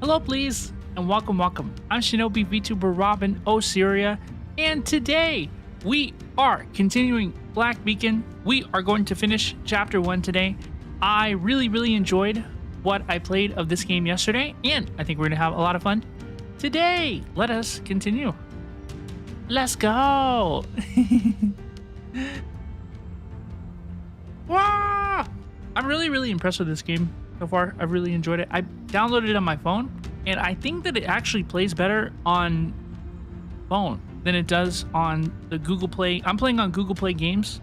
Hello, please, and welcome. I'm Shinobi VTuber Robin Osiria, and today we are continuing Black Beacon. We are going to finish Chapter 1 today. I really enjoyed what I played of this game yesterday, and I think we're going to have a lot of fun today. Let us continue. Let's go. Wow! I'm really impressed with this game so far. I've really enjoyed it. I downloaded it on my phone, and I think that it actually plays better on phone than it does on the Google Play. I'm playing on Google Play games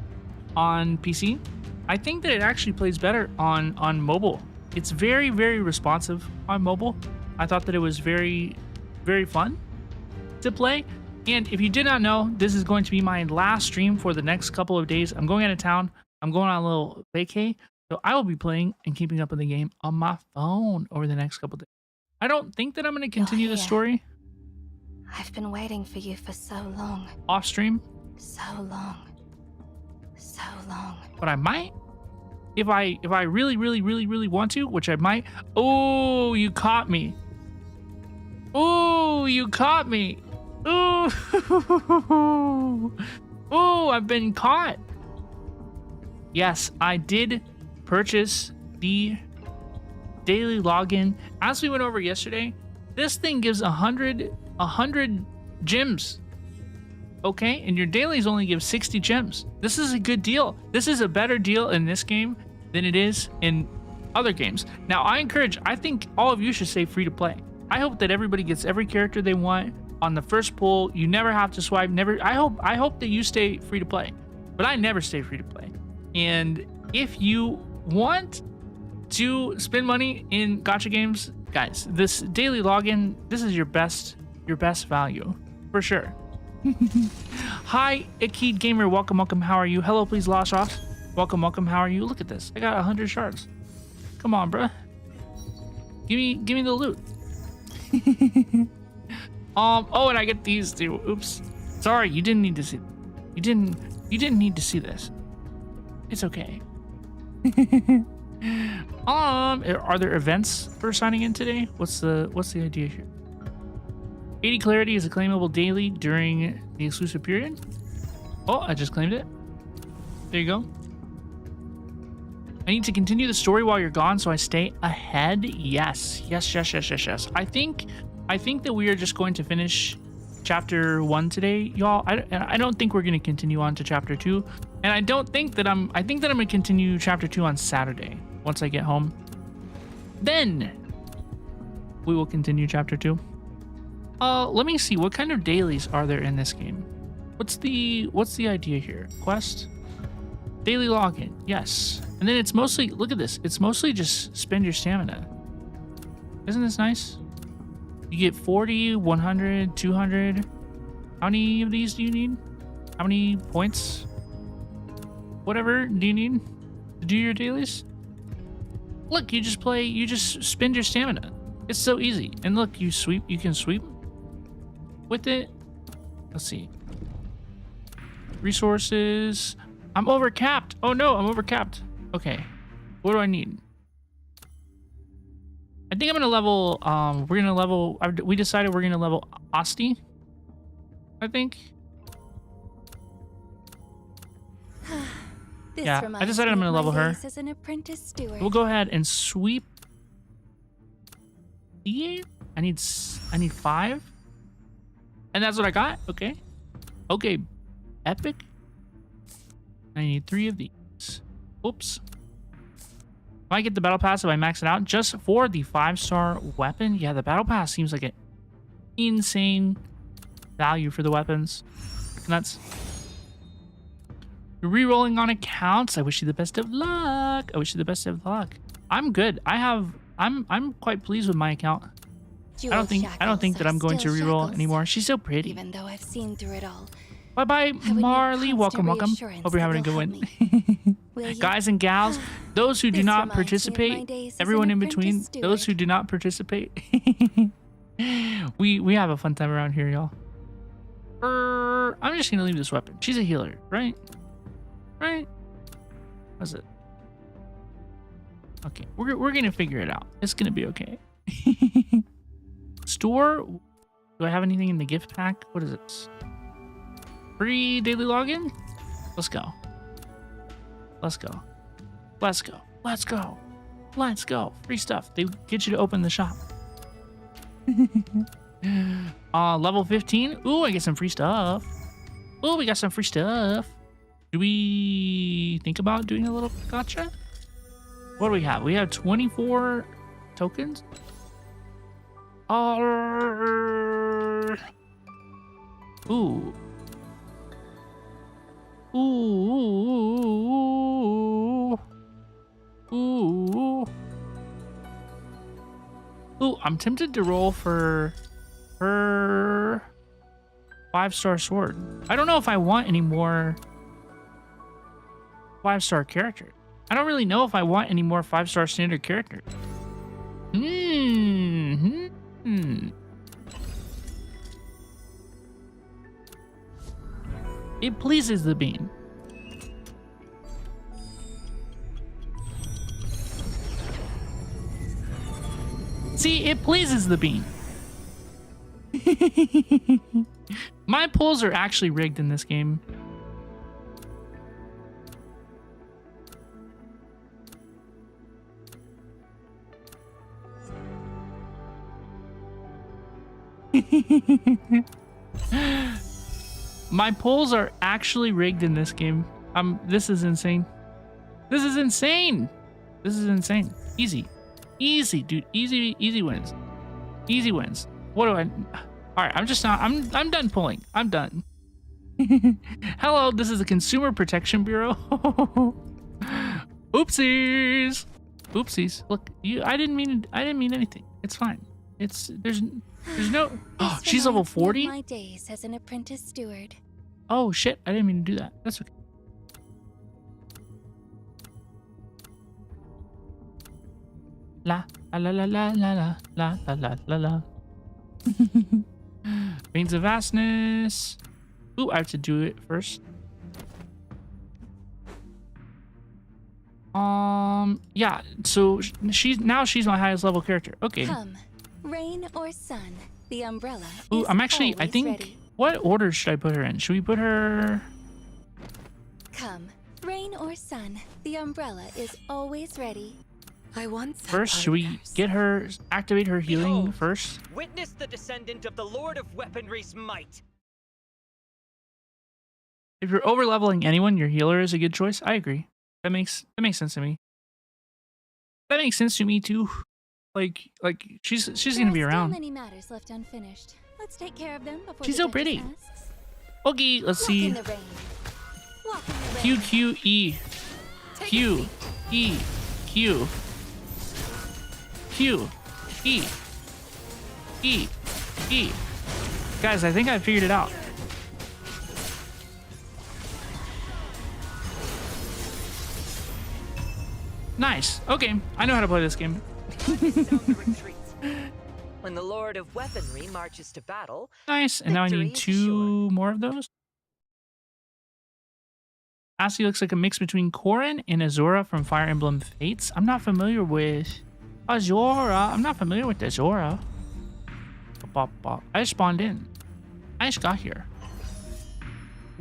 on PC. I think that it actually plays better on mobile. It's very responsive on mobile. I thought that it was very fun to play. And if you did not know, this is going to be my last stream for the next couple of days. I'm going out of town. I'm going on a little vacay. So I will be playing and keeping up with the game on my phone over the next couple of days. I don't think that I'm going to continue the story. I've been waiting for you for so long. Off stream. So long. But I might. If I really want to, which I might. Oh, you caught me. Oh, you caught me. Oh, oh, I've been caught. Yes, I did purchase the daily login. As we went over yesterday, this thing gives 100 gems. Okay, and your dailies only give 60 gems. This is a good deal. This is a better deal in this game than it is in other games. Now, I think all of you should stay free to play. I hope that everybody gets every character they want on the first pull. You never have to swipe. I hope that you stay free to play, but I never stay free to play. And if you want to spend money in gacha games, guys, this daily login, this is your best value for sure. Hi, Akid Gamer, welcome. How are you? Hello, please, Lost Off. Welcome. How are you? Look at this. I got 100 shards. Come on, bruh. Give me the loot. Oh, and I get these too. Oops. Sorry, you didn't need to see. You didn't need to see this. It's okay. Are there events for signing in today? What's the idea here? 80 clarity is a claimable daily during the exclusive period. Oh, I just claimed it. There you go. I need to continue the story while you're gone, so I stay ahead. Yes. I think that we are just going to finish chapter 1 today, y'all. I don't think we're going to continue on to chapter 2, and I think that I'm going to continue chapter 2 on Saturday once I get home. Then we will continue chapter 2. Let me see, what kind of dailies are there in this game? What's the idea here? Quest, daily login, yes. And then it's mostly, look at this, it's mostly just spend your stamina. Isn't this nice? You get 40, 100, 200. How many of these do you need? How many points? Whatever do you need to do your dailies? Look, you just spend your stamina. It's so easy. And look, you can sweep with it. Let's see. Resources. I'm overcapped. Oh no, I'm overcapped. Okay. What do I need? I think I'm gonna level, we decided we're gonna level Asti, I think. Yeah, I decided I'm gonna level her. As an apprentice steward. We'll go ahead and sweep. I need 5. And that's what I got? Okay. Okay, epic. I need 3 of these. Oops. I get the battle pass if I max it out just for the 5-star weapon. Yeah, the battle pass seems like an insane value for the weapons. Nuts. You're re-rolling on accounts. I wish you the best of luck. I'm good. I'm quite pleased with my account. I don't think that I'm going to re-roll anymore. She's so pretty. Even though I've seen through it all. Bye, Marley. Welcome. Hope you're having a good one. Guys and gals, those who do not participate, everyone in between, those who do not participate, we have a fun time around here, y'all. I'm just gonna leave this weapon. She's a healer, right? How's it? Okay, we're gonna figure it out. It's gonna be okay. store. Do I have anything in the gift pack? What is this? Free daily login? Let's go. Let's go. Let's go. Let's go. Let's go. Free stuff. They get you to open the shop. Level 15. Ooh, I get some free stuff. Ooh, we got some free stuff. Do we think about doing a little gacha? What do we have? We have 24 tokens. Ooh. Ooh. Ooh. Ooh, I'm tempted to roll for her 5-star sword. I don't know if I want any more 5-star characters. I don't really know if I want any more 5-star standard characters. It pleases the bean. See, it pleases the bean. My pulls are actually rigged in this game. My pulls are actually rigged in this game. This is insane. This is insane. This is insane. Easy. Easy, dude. Easy wins. Easy wins. What do I... All right, I'm just not... I'm done pulling. I'm done. Hello, this is the Consumer Protection Bureau. Oopsies. Oopsies. Look, I didn't mean anything. It's fine. There's no... Oh, she's level 40? My days as an apprentice steward. Oh, shit. I didn't mean to do that. That's okay. La la la la la la la la la la. Veins of vastness. Ooh, I have to do it first. Yeah. So she's my highest level character. Okay. Come, rain or sun, the umbrella. Ooh, I'm actually. I think. Ready. What order should I put her in? Should we put her? Come, rain or sun, the umbrella is always ready. I want some First, should we get her, activate her healing Behold, first? Witness the descendant of the Lord of Weaponry's might. If you're over leveling anyone, your healer is a good choice. I agree. That makes sense to me. That makes sense to me too. Like she's gonna be around. There are still many matters left unfinished. Let's take care of them before She's the so pretty. Duchess asks. Okay, let's Walk see. in the rain. Walk in the Q rain. Q E Q E Q Q E E E. Guys, I think I figured it out. Nice. Okay, I know how to play this game. Sound the retreat. When the Lord of Weaponry marches to battle, Nice. And now I need victory is 2 more of those. Asti looks like a mix between Corrin and Azura from Fire Emblem Fates. I'm not familiar with Azura. I'm not familiar with Azura. I just spawned in. I just got here.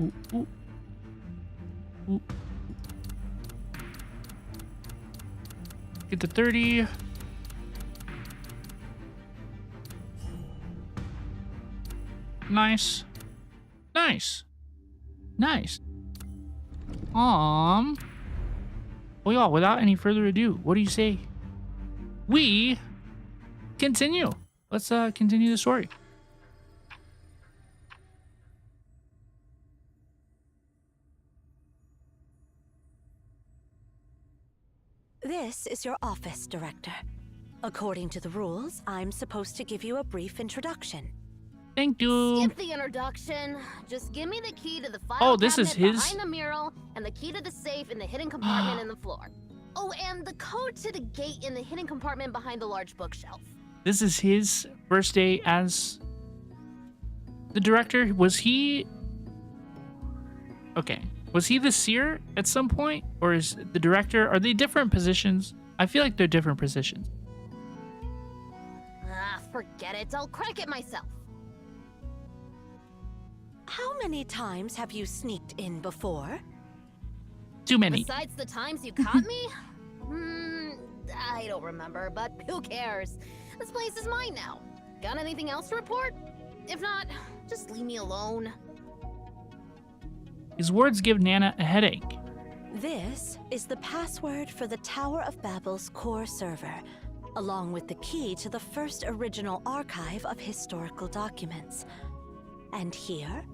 Ooh, ooh. Ooh. Get to 30. Nice. Nice. Nice. Well, y'all, without any further ado, what do you say? We continue. Let's continue the story. This is your office, Director. According to the rules, I'm supposed to give you a brief introduction. Thank you. Skip the introduction. Just give me the key to the file Oh, this is cabinet his? behind the mural and the key to the safe in the hidden compartment in the floor. Oh, and the code to the gate in the hidden compartment behind the large bookshelf. This is his first day as the director. Was he... Okay. Was he the seer at some point? Or is the director... Are they different positions? I feel like they're different positions. Ah, forget it. I'll crack it myself. How many times have you sneaked in before? Too many. Besides the times you caught me? I don't remember, but who cares? This place is mine now. Got anything else to report? If not, just leave me alone. His words give Nana a headache. This is the password for the Tower of Babel's core server, along with the key to the first original archive of historical documents. And here,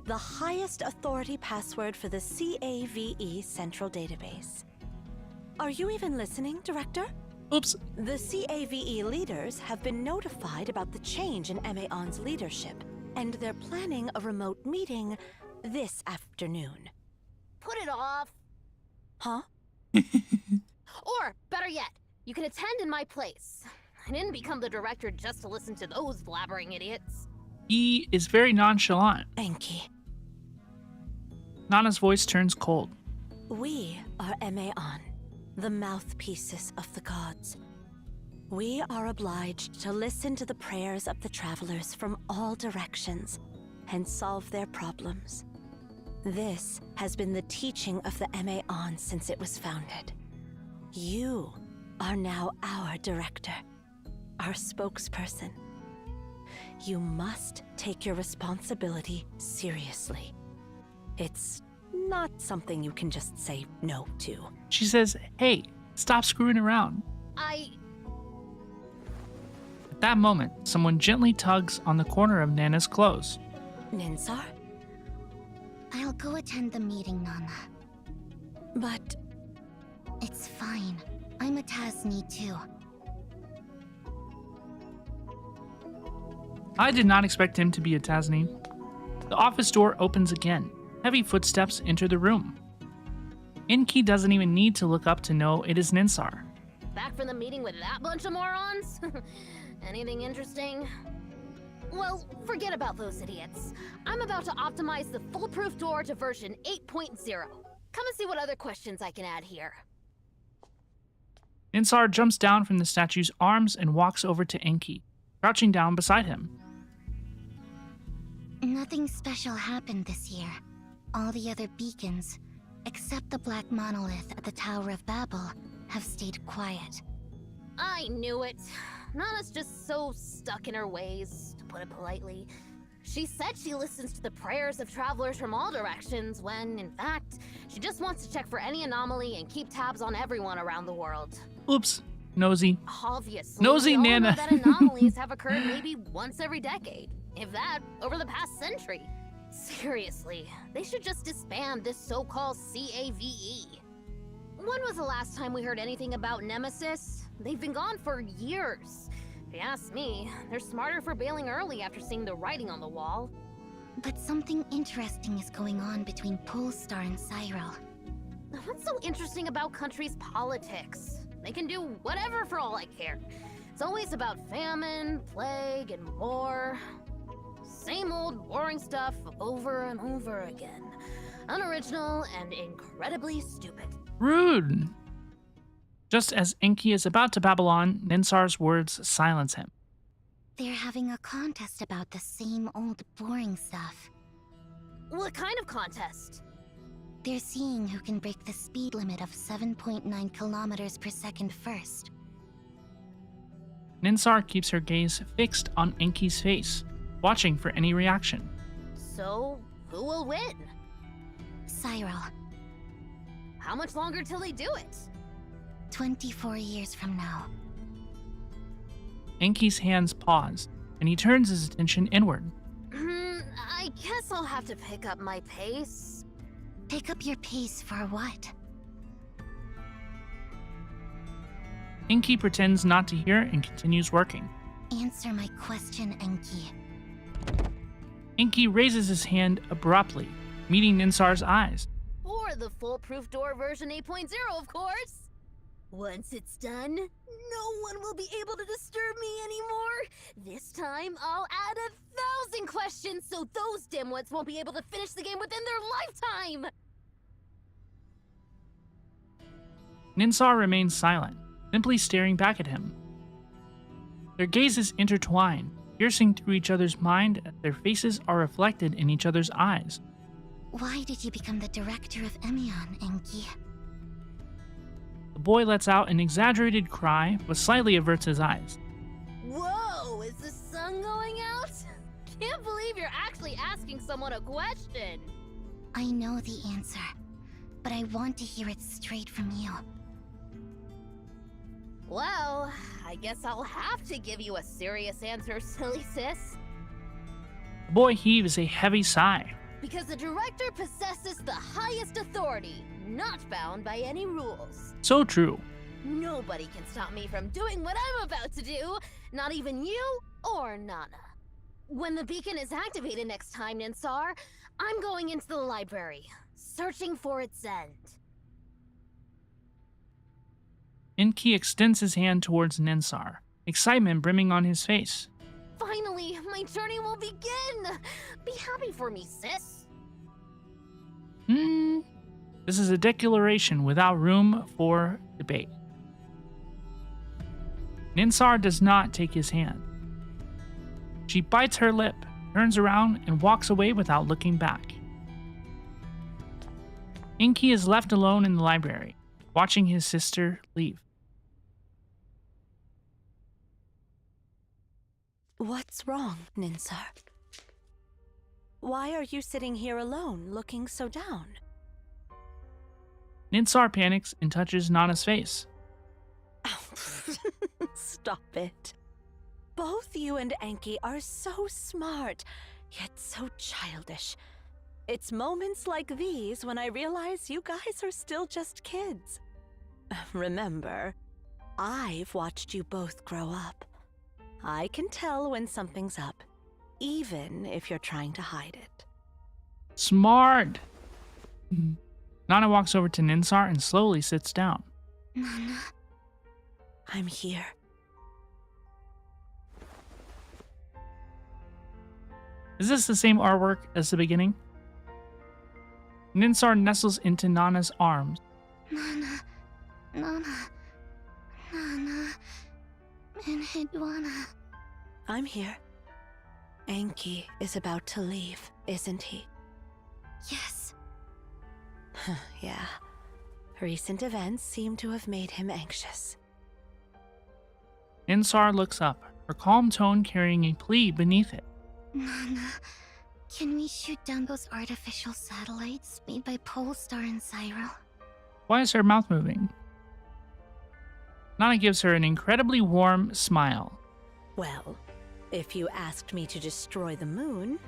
the highest authority password for the CAVE Central Database. Are you even listening, Director? Oops. The CAVE leaders have been notified about the change in MAON's leadership, and they're planning a remote meeting this afternoon. Put it off. Huh? Or, better yet, you can attend in my place. I didn't become the director just to listen to those blabbering idiots. He is very nonchalant. Enki, Nana's voice turns cold. we are MAON, the mouthpieces of the gods. We are obliged to listen to the prayers of the travelers from all directions and solve their problems. This has been the teaching of the MAON since it was founded. You are now our director, our spokesperson. You must take your responsibility seriously. It's not something you can just say no to. She says, hey, stop screwing around. At that moment, someone gently tugs on the corner of Nana's clothes. Ninsar? I'll go attend the meeting, Nana. But It's fine. I'm a Tasni too. I did not expect him to be a Tasni. The office door opens again. Heavy footsteps enter the room. Enki doesn't even need to look up to know it is Ninsar. Back from the meeting with that bunch of morons? Anything interesting? Well, forget about those idiots. I'm about to optimize the foolproof door to version 8.0. Come and see what other questions I can add here. Ninsar jumps down from the statue's arms and walks over to Enki, crouching down beside him. Nothing special happened this year. All the other beacons, except the black monolith at the Tower of Babel, have stayed quiet. I knew it. Nana's just so stuck in her ways, to put it politely. She said she listens to the prayers of travelers from all directions when, in fact, she just wants to check for any anomaly and keep tabs on everyone around the world. Oops, nosy. Obviously, Nosy we all Nana. know that anomalies have occurred maybe once every decade, if that, over the past century. Seriously, they should just disband this so-called CAVE. When was the last time we heard anything about Nemesis? They've been gone for years. If you ask me, they're smarter for bailing early after seeing the writing on the wall. But something interesting is going on between Polestar and Cyril. What's so interesting about countries' politics? They can do whatever for all I care. It's always about famine, plague, and war. Same old boring stuff over and over again. Unoriginal and incredibly stupid. Rude. Just as Enki is about to babble on, Ninsar's words silence him. They're having a contest about the same old boring stuff. What kind of contest? They're seeing who can break the speed limit of 7.9 kilometers per second first. Ninsar keeps her gaze fixed on Enki's face, watching for any reaction. So, who will win? Cyril, How much longer till they do it? 24 years from now. Enki's hands pause, and he turns his attention inward. I guess I'll have to pick up my pace. Pick up your pace for what? Enki pretends not to hear and continues working. Answer my question, Enki. Enki raises his hand abruptly, meeting Ninsar's eyes. Or the foolproof door version 8.0, of course. Once it's done, no one will be able to disturb me anymore. This time, I'll add 1,000 questions so those dimwits won't be able to finish the game within their lifetime. Ninsar remains silent, simply staring back at him. Their gazes intertwine, piercing through each other's mind as their faces are reflected in each other's eyes. Why did you become the director of Emion, Enki? The boy lets out an exaggerated cry, but slightly averts his eyes. Whoa, is the sun going out? Can't believe you're actually asking someone a question. I know the answer, but I want to hear it straight from you. Well, I guess I'll have to give you a serious answer, silly sis. The boy heaves a heavy sigh. Because the director possesses the highest authority, not bound by any rules. So true. Nobody can stop me from doing what I'm about to do, not even you or Nana. When the beacon is activated next time, Ninsar, I'm going into the library, searching for its end. Enki extends his hand towards Ninsar, excitement brimming on his face. Finally, my journey will begin! Be happy for me, sis. This is a declaration without room for debate. Ninsar does not take his hand. She bites her lip, turns around, and walks away without looking back. Enki is left alone in the library, watching his sister leave. What's wrong, Ninsar? Why are you sitting here alone, looking so down? Ninsar panics and touches Nana's face. Stop it. Both you and Enki are so smart, yet so childish. It's moments like these when I realize you guys are still just kids. Remember, I've watched you both grow up. I can tell when something's up, even if you're trying to hide it. Smart! Nana walks over to Ninsar and slowly sits down. Nana. I'm here. Is this the same artwork as the beginning? Ninsar nestles into Nana's arms. Nana. Menhidwana. I'm here. Enki is about to leave, isn't he? Yes. Yeah. Recent events seem to have made him anxious. Ninsar looks up, her calm tone carrying a plea beneath it. Nana, can we shoot down those artificial satellites made by Polestar and Cyril? Why is her mouth moving? Nana gives her an incredibly warm smile. Well, if you asked me to destroy the moon,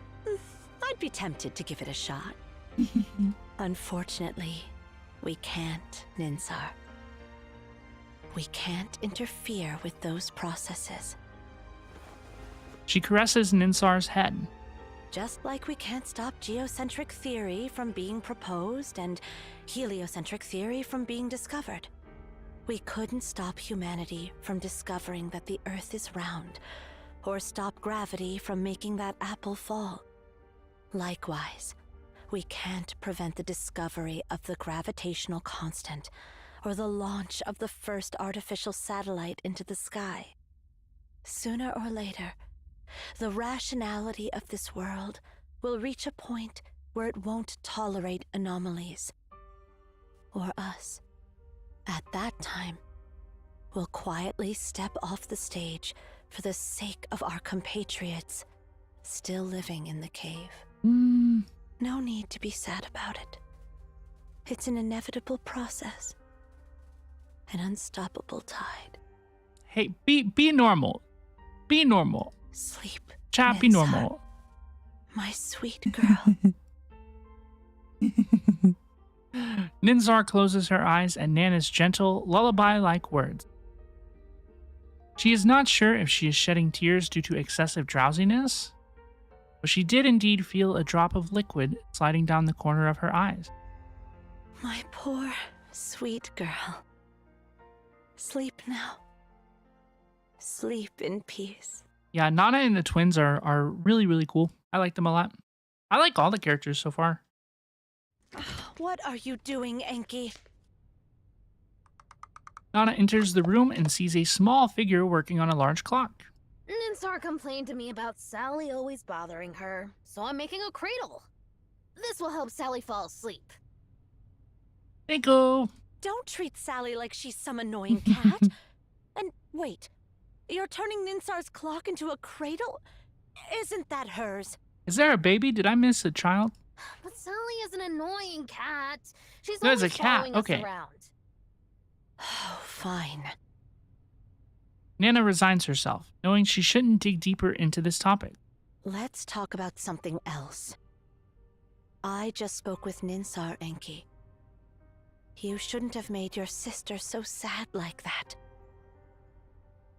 I'd be tempted to give it a shot. Unfortunately, we can't, Ninsar. We can't interfere with those processes. She caresses Ninsar's head. Just like we can't stop geocentric theory from being proposed and heliocentric theory from being discovered. We couldn't stop humanity from discovering that the Earth is round, or stop gravity from making that apple fall. Likewise, we can't prevent the discovery of the gravitational constant, or the launch of the first artificial satellite into the sky. Sooner or later, the rationality of this world will reach a point where it won't tolerate anomalies. Or us. At that time, we'll quietly step off the stage for the sake of our compatriots still living in the cave. No need to be sad about it. It's an inevitable process. An unstoppable tide. Hey, be normal. Be normal. Sleep. Chat, be Ninsar, normal. My sweet girl. Ninsar closes her eyes at Nana's gentle, lullaby-like words. She is not sure if she is shedding tears due to excessive drowsiness, but she did indeed feel a drop of liquid sliding down the corner of her eyes. My poor, sweet girl. Sleep now. Sleep in peace. Yeah, Nana and the twins are really, really cool. I like them a lot. I like all the characters so far. What are you doing, Enki? Nana enters the room and sees a small figure working on a large clock. Ninsar complained to me about Sally always bothering her, so I'm making a cradle. This will help Sally fall asleep. Thank you. Don't treat Sally like she's some annoying cat. And wait, you're turning Ninsar's clock into a cradle? Isn't that hers? Is there a baby? Did I miss a child? But Sally is an annoying cat. She's No, it's always a cat. following Okay. us around. Oh, fine. Nana resigns herself, knowing she shouldn't dig deeper into this topic. Let's talk about something else. I just spoke with Ninsar, Enki. You shouldn't have made your sister so sad like that.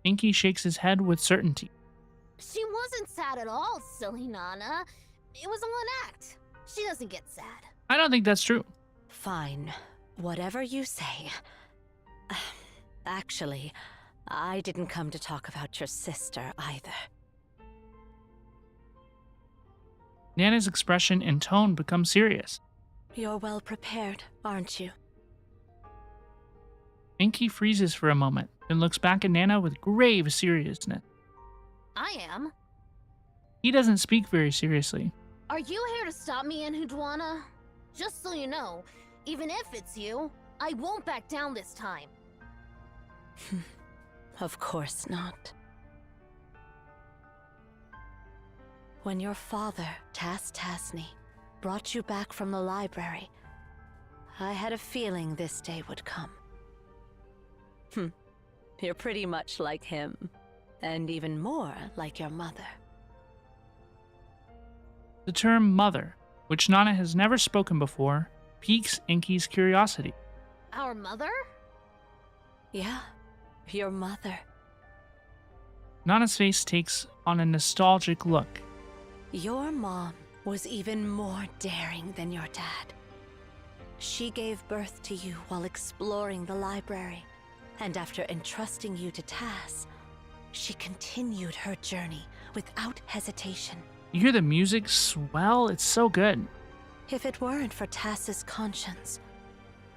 Inky shakes his head with certainty. She wasn't sad at all, silly Nana. It was all an act. She doesn't get sad. I don't think that's true. Fine. Whatever you say. Actually, I didn't come to talk about your sister either. Nana's expression and tone become serious. You're well prepared, aren't you? Inky freezes for a moment, then looks back at Nana with grave seriousness. I am. He doesn't speak very seriously. Are you here to stop me in Hudwana? Just so you know, even if it's you, I won't back down this time. Of course not. When your father, Tasney, brought you back from the library, I had a feeling this day would come. You're pretty much like him, and even more like your mother. The term mother, which Nana has never spoken before, piques Inky's curiosity. Our mother? Yeah, your mother. Nana's face takes on a nostalgic look. Your mom was even more daring than your dad. She gave birth to you while exploring the library, and after entrusting you to Tas, she continued her journey without hesitation. You hear the music swell? It's so good. If it weren't for Tas's conscience,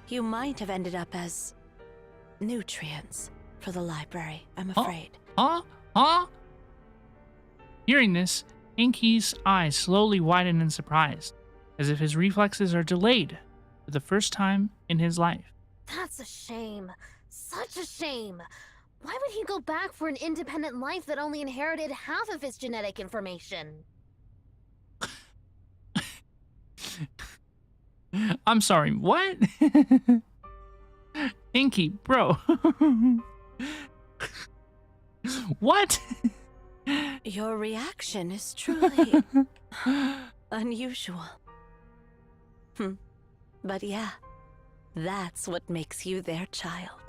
you might have ended up as nutrients for the library, I'm afraid. Huh? Hearing this, Inky's eyes slowly widen in surprise, as if his reflexes are delayed for the first time in his life. That's a shame. Such a shame. Why would he go back for an independent life that only inherited half of his genetic information? I'm sorry, what? Inky, bro. What? Your reaction is truly unusual. But yeah, that's what makes you their child.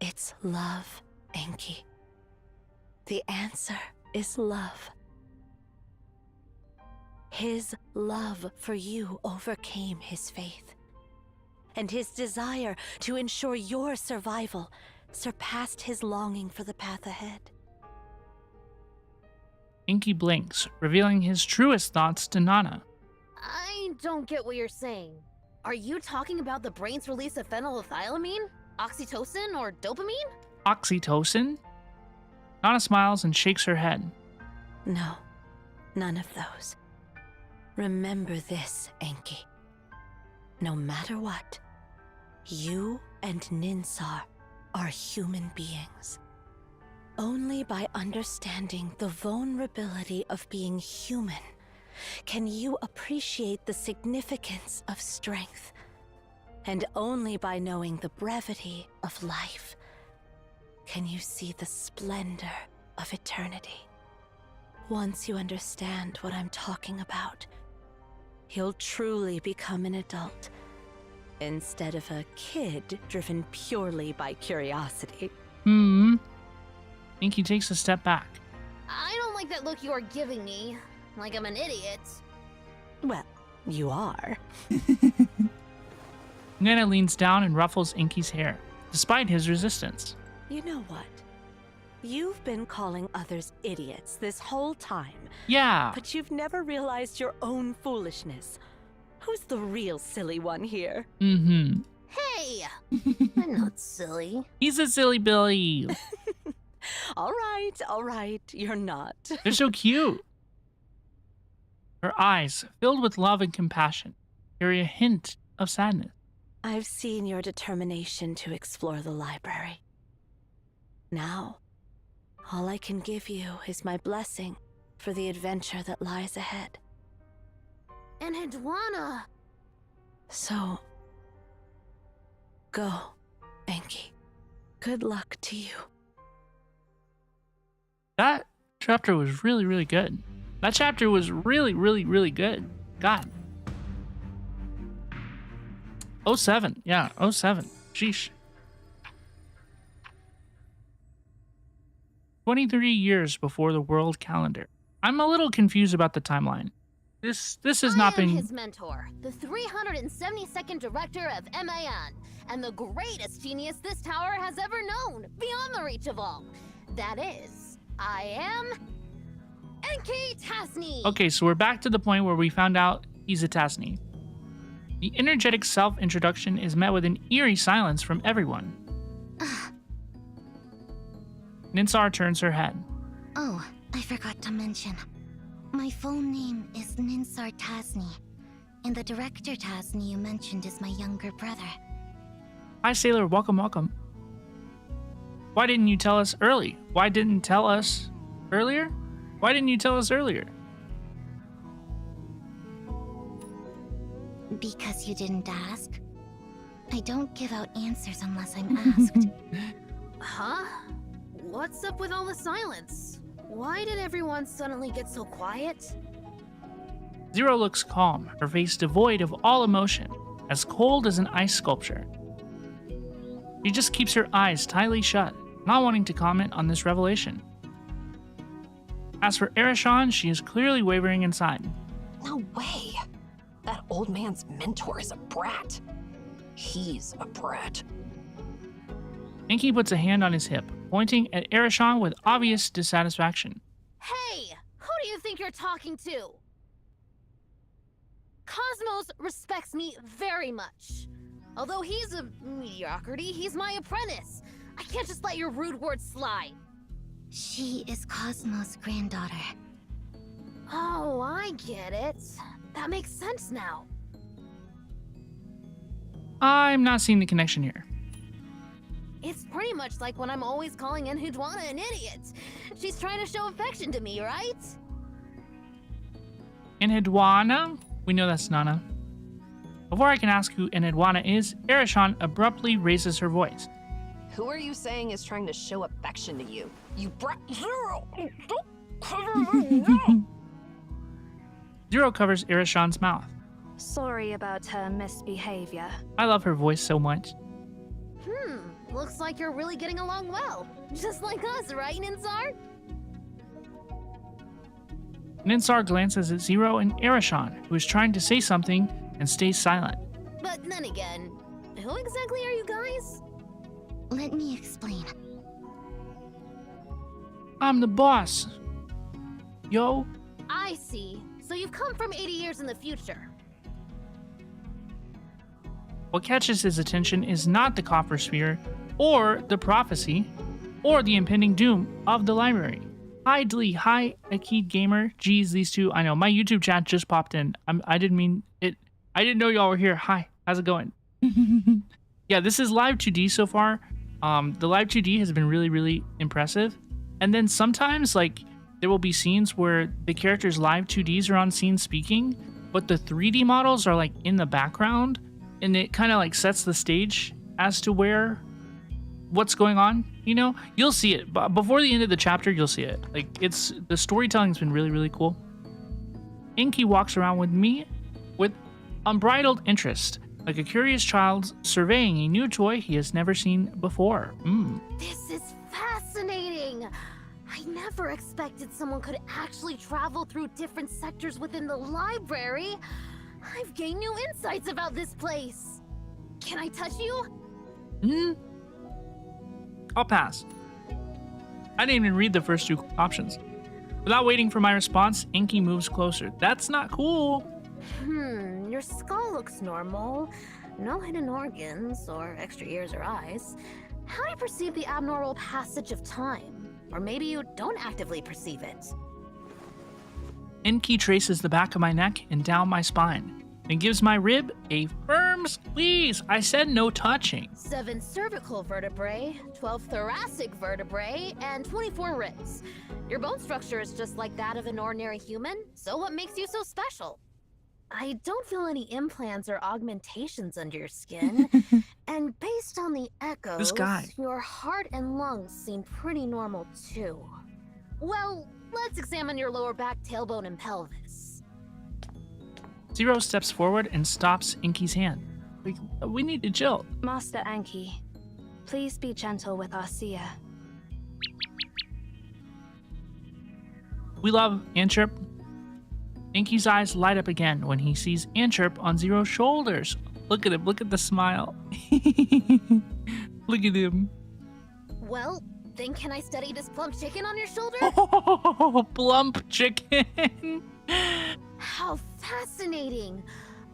It's love, Enki. The answer is love. His love for you overcame his faith, and his desire to ensure your survival surpassed his longing for the path ahead. Inky blinks, revealing his truest thoughts to Nana. I don't get what you're saying. Are you talking about the brain's release of phenylethylamine, oxytocin, or dopamine? Oxytocin? Nana smiles and shakes her head. No, none of those. Remember this, Enki. No matter what, you and Ninsar are human beings. Only by understanding the vulnerability of being human can you appreciate the significance of strength. And only by knowing the brevity of life can you see the splendor of eternity. Once you understand what I'm talking about, you'll truly become an adult, instead of a kid driven purely by curiosity. Inky takes a step back. I don't like that look you're giving me. Like I'm an idiot. Well, you are. Nana leans down and ruffles Inky's hair, despite his resistance. You know what? You've been calling others idiots this whole time. Yeah. But you've never realized your own foolishness. Who's the real silly one here? Hey! I'm not silly. He's a silly Billy. All right, you're not. They're so cute. Her eyes, filled with love and compassion, carry a hint of sadness. I've seen your determination to explore the library. Now, all I can give you is my blessing for the adventure that lies ahead. And Hidwana. So, go, Enki. Good luck to you. That chapter was really, really good. That chapter was really, really, really good. God. 07. Yeah, 07. Sheesh. 23 years before the world calendar. I'm a little confused about the timeline. This has not been... his mentor, the 372nd director of MAN, and the greatest genius this tower has ever known, beyond the reach of all. That is, I am... Enki Tasni! Okay, so we're back to the point where we found out he's a Tasni. The energetic self-introduction is met with an eerie silence from everyone. Ninsar turns her head. Oh, I forgot to mention. My full name is Ninsar Tasni, and the director Tasni you mentioned is my younger brother. Hi, Sailor. Welcome, welcome. Why didn't you tell us early? Why didn't you tell us earlier? Why didn't you tell us earlier? Because you didn't ask. I don't give out answers unless I'm asked. Huh? What's up with all the silence? Why did everyone suddenly get so quiet? Zero looks calm, her face devoid of all emotion, as cold as an ice sculpture. She just keeps her eyes tightly shut, not wanting to comment on this revelation. As for Ereshkigal, she is clearly wavering inside. No way. That old man's mentor is a brat. He's a brat. Enki puts a hand on his hip, pointing at Ereshkigal with obvious dissatisfaction. Hey! Who do you think you're talking to? Cosmos respects me very much. Although he's a mediocrity, he's my apprentice. I can't just let your rude words slide. She is Cosmo's granddaughter. Oh, I get it. That makes sense now. I'm not seeing the connection here. It's pretty much like when I'm always calling Hidwana an idiot. She's trying to show affection to me, right? Enhidwana? We know that's Nana. Before I can ask who Enhidwana is, Ereshkigal abruptly raises her voice. Who are you saying is trying to show affection to you? You brat. Zero! Don't cover me now! Zero covers Ereshkigal's mouth. Sorry about her misbehavior. I love her voice so much. Looks like you're really getting along well. Just like us, right, Ninsar? Ninsar glances at Zero and Ereshkigal, who is trying to say something and stays silent. But then again, who exactly are you guys? Let me explain. I'm the boss. Yo. I see. So you've come from 80 years in the future. What catches his attention is not the copper sphere, or the prophecy, or the impending doom of the library. Hi, Dlee. Hi, Akid Gamer. Geez, these two. I know, my YouTube chat just popped in. I didn't mean it. I didn't know y'all were here. Hi, how's it going? Yeah, this is live 2D so far. The live 2D has been really, really impressive. And then sometimes, like, there will be scenes where the characters' live 2Ds are on scene speaking, but the 3D models are, like, in the background. And it kind of like sets the stage as to what's going on, you know? You'll see it, but before the end of the chapter, you'll see it. Like, the storytelling's been really, really cool. Enki walks around with me with unbridled interest, like a curious child surveying a new toy he has never seen before. This is fascinating. I never expected someone could actually travel through different sectors within the library. I've gained new insights about this place. Can I touch you? I'll pass. I didn't even read the first two options. Without waiting for my response, Enki moves closer. That's not cool. Your skull looks normal. No hidden organs, or extra ears or eyes. How do you perceive the abnormal passage of time? Or maybe you don't actively perceive it. Enki traces the back of my neck and down my spine, and gives my rib a firm squeeze. I said no touching. 7 cervical vertebrae, 12 thoracic vertebrae, and 24 ribs. Your bone structure is just like that of an ordinary human, so what makes you so special? I don't feel any implants or augmentations under your skin, and based on the echoes, This guy. your heart and lungs seem pretty normal too. Well, let's examine your lower back, tailbone, and pelvis. Zero steps forward and stops Enki's hand. We need to chill. Master Enki, please be gentle with our Seer. We love Antwerp. Enki's eyes light up again when he sees Antwerp on Zero's shoulders. Look at him. Look at the smile. Look at him. Well, then can I study this plump chicken on your shoulder? Oh, plump chicken. How fascinating!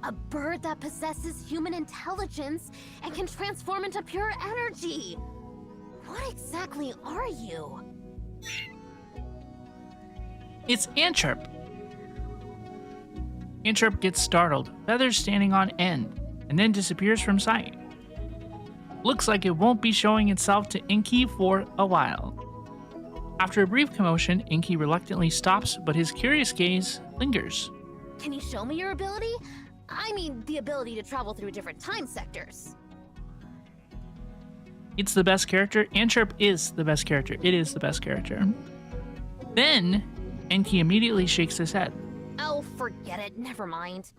A bird that possesses human intelligence and can transform into pure energy! What exactly are you? It's Antwerp. Antwerp gets startled, feathers standing on end, and then disappears from sight. Looks like it won't be showing itself to Enki for a while. After a brief commotion, Enki reluctantly stops, but his curious gaze lingers. Can you show me your ability? I mean, the ability to travel through different time sectors. It's the best character. Antwerp is the best character. It is the best character. Then, Enki immediately shakes his head. Oh, forget it. Never mind.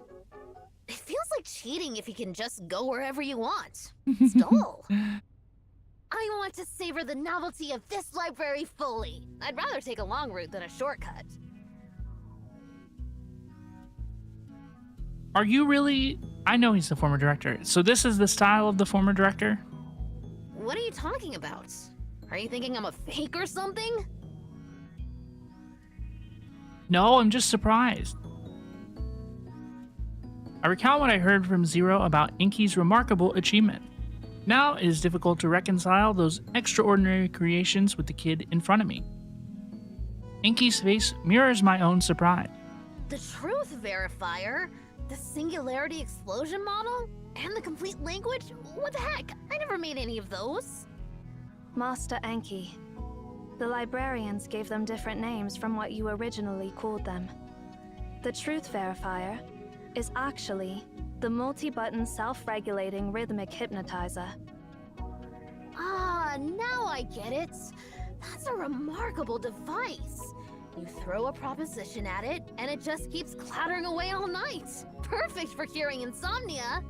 It feels like cheating if you can just go wherever you want. It's dull. I want to savor the novelty of this library fully. I'd rather take a long route than a shortcut. Are you really? I know he's the former director. So this is the style of the former director? What are you talking about? Are you thinking I'm a fake or something? No, I'm just surprised. I recount what I heard from Zero about Enki's remarkable achievement. Now it is difficult to reconcile those extraordinary creations with the kid in front of me. Enki's face mirrors my own surprise. The truth verifier? The singularity explosion model? And the complete language? What the heck? I never made any of those. Master Enki, the librarians gave them different names from what you originally called them. The truth verifier is actually the multi-button self-regulating rhythmic hypnotizer. Ah, now I get it. That's a remarkable device. You throw a proposition at it, and it just keeps clattering away all night. Perfect for curing insomnia.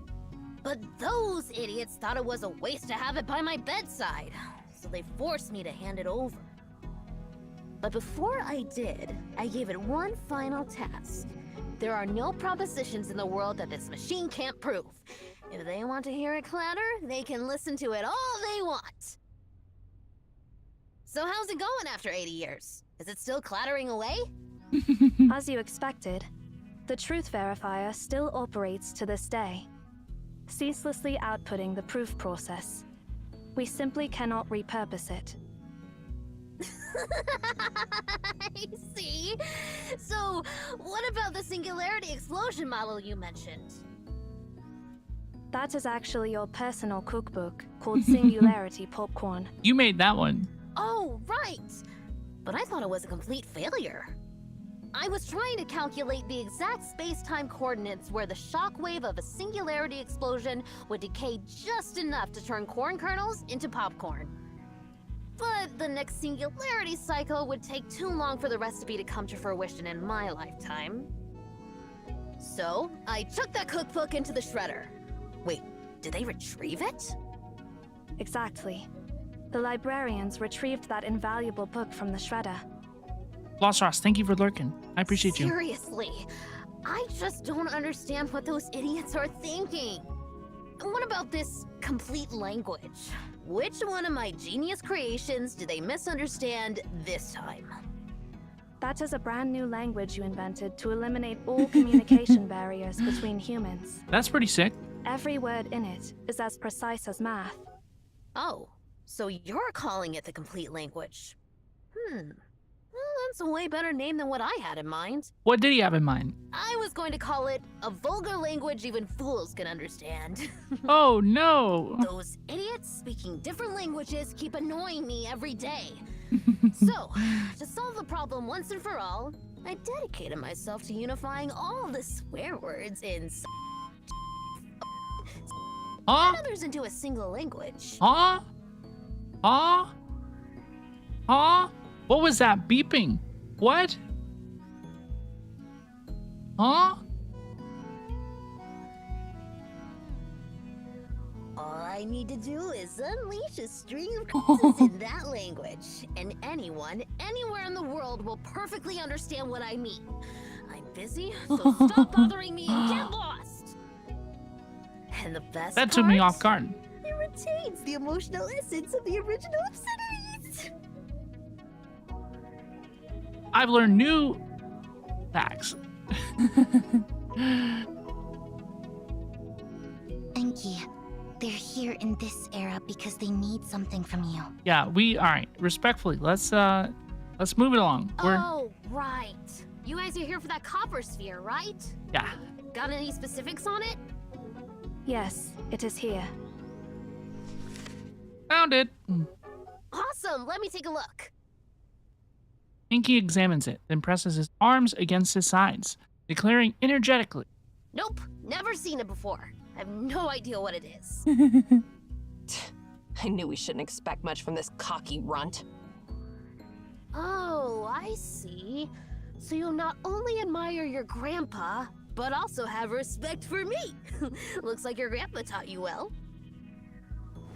But those idiots thought it was a waste to have it by my bedside, so they forced me to hand it over. But before I did, I gave it one final task. There are no propositions in the world that this machine can't prove. If they want to hear it clatter, they can listen to it all they want. So how's it going after 80 years? Is it still clattering away? As you expected, the truth verifier still operates to this day, ceaselessly outputting the proof process. We simply cannot repurpose it. I see. So, what about the singularity explosion model you mentioned? That is actually your personal cookbook called Singularity Popcorn. You made that one. Oh, right. But I thought it was a complete failure. I was trying to calculate the exact space-time coordinates where the shockwave of a singularity explosion would decay just enough to turn corn kernels into popcorn. But the next singularity cycle would take too long for the recipe to come to fruition in my lifetime. So, I chucked that cookbook into the shredder. Wait, did they retrieve it? Exactly. The librarians retrieved that invaluable book from the shredder. Lost Ross, thank you for lurking. I appreciate you. Seriously, I just don't understand what those idiots are thinking. What about this complete language? Which one of my genius creations did they misunderstand this time? That is a brand new language you invented to eliminate all communication barriers between humans. That's pretty sick. Every word in it is as precise as math. Oh, so you're calling it the complete language. Well, that's a way better name than what I had in mind. What did he have in mind? I was going to call it a vulgar language even fools can understand. Oh no! Those idiots speaking different languages keep annoying me every day. So, to solve the problem once and for all, I dedicated myself to unifying all the swear words in Huh? and others into a single language. Huh? Huh? Huh? What was that beeping? What? Huh? All I need to do is unleash a string of curses in that language, and anyone, anywhere in the world will perfectly understand what I mean. I'm busy, so stop bothering me and get lost. And the best That took me part? off guard. It retains the emotional essence of the original obscenities. I've learned new facts. Enki, they're here in this era because they need something from you. Yeah, all right. Respectfully, let's move it along. Oh, right. You guys are here for that copper sphere, right? Yeah. Got any specifics on it? Yes, it is here. Found it. Awesome, let me take a look. Inky examines it, then presses his arms against his sides, declaring energetically. Nope, never seen it before. I have no idea what it is. I knew we shouldn't expect much from this cocky runt. Oh, I see. So you'll not only admire your grandpa, but also have respect for me. Looks like your grandpa taught you well.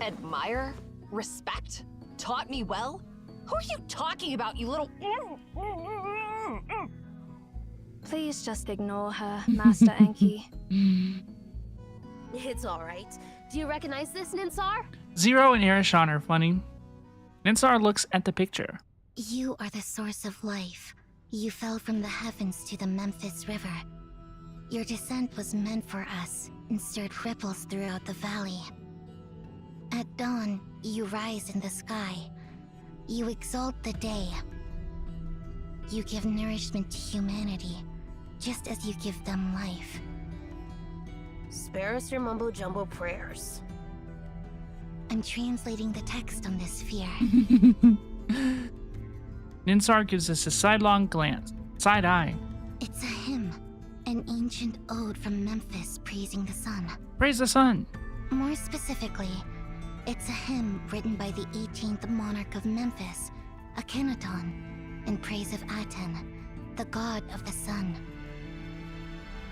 Admire? Respect? Taught me well? Who are you talking about, you little... Please just ignore her, Master Enki. It's alright. Do you recognize this, Ninsar? Zero and Arishan are funny. Ninsar looks at the picture. You are the source of life. You fell from the heavens to the Memphis River. Your descent was meant for us and stirred ripples throughout the valley. At dawn, you rise in the sky. You exalt the day. You give nourishment to humanity, just as you give them life. Spare us your mumbo-jumbo prayers. I'm translating the text on this sphere. Ninsar gives us a sidelong glance. Side eye. It's a hymn, an ancient ode from Memphis praising the sun. Praise the sun. More specifically, it's a hymn written by the 18th monarch of Memphis, Akhenaton, in praise of Aten, the god of the sun.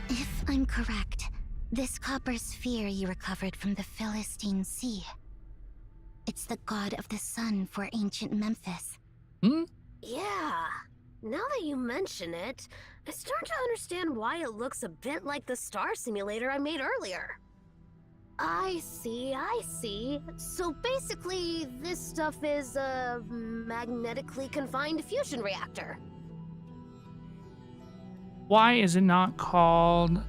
If I'm correct, this copper sphere you recovered from the Philistine Sea. It's the god of the sun for ancient Memphis. Hmm? Yeah. Now that you mention it, I start to understand why it looks a bit like the star simulator I made earlier. I see. So basically, this stuff is a magnetically confined fusion reactor. Why is it not called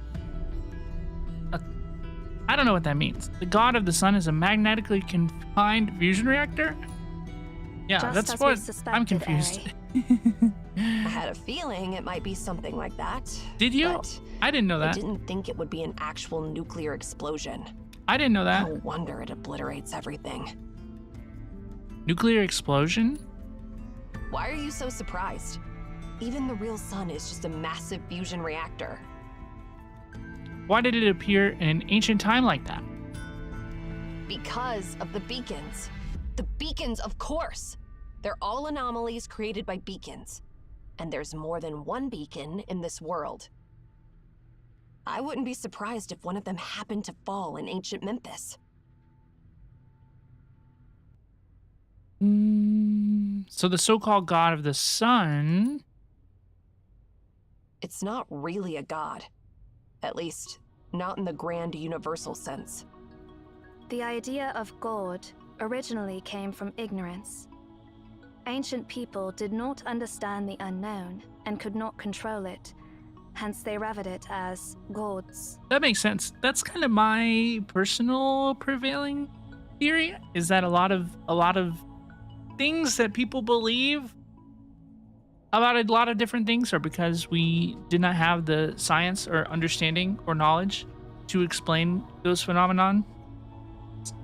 I don't know what that means. The god of the sun is a magnetically confined fusion reactor? Yeah, Just that's as what we suspected, I'm confused. I had a feeling it might be something like that. Did you? But I didn't know I that. didn't think it would be an actual nuclear explosion. I didn't know that. No wonder it obliterates everything. Nuclear explosion? Why are you so surprised? Even the real sun is just a massive fusion reactor. Why did it appear in an ancient time like that? Because of the beacons. The beacons, of course! They're all anomalies created by beacons. And there's more than one beacon in this world. I wouldn't be surprised if one of them happened to fall in ancient Memphis. So the so-called god of the sun... It's not really a god. At least, not in the grand universal sense. The idea of God originally came from ignorance. Ancient people did not understand the unknown and could not control it. Hence, they revered it as gods. That makes sense. That's kind of my personal prevailing theory, is that a lot of things that people believe about a lot of different things, or because we did not have the science or understanding or knowledge to explain those phenomenon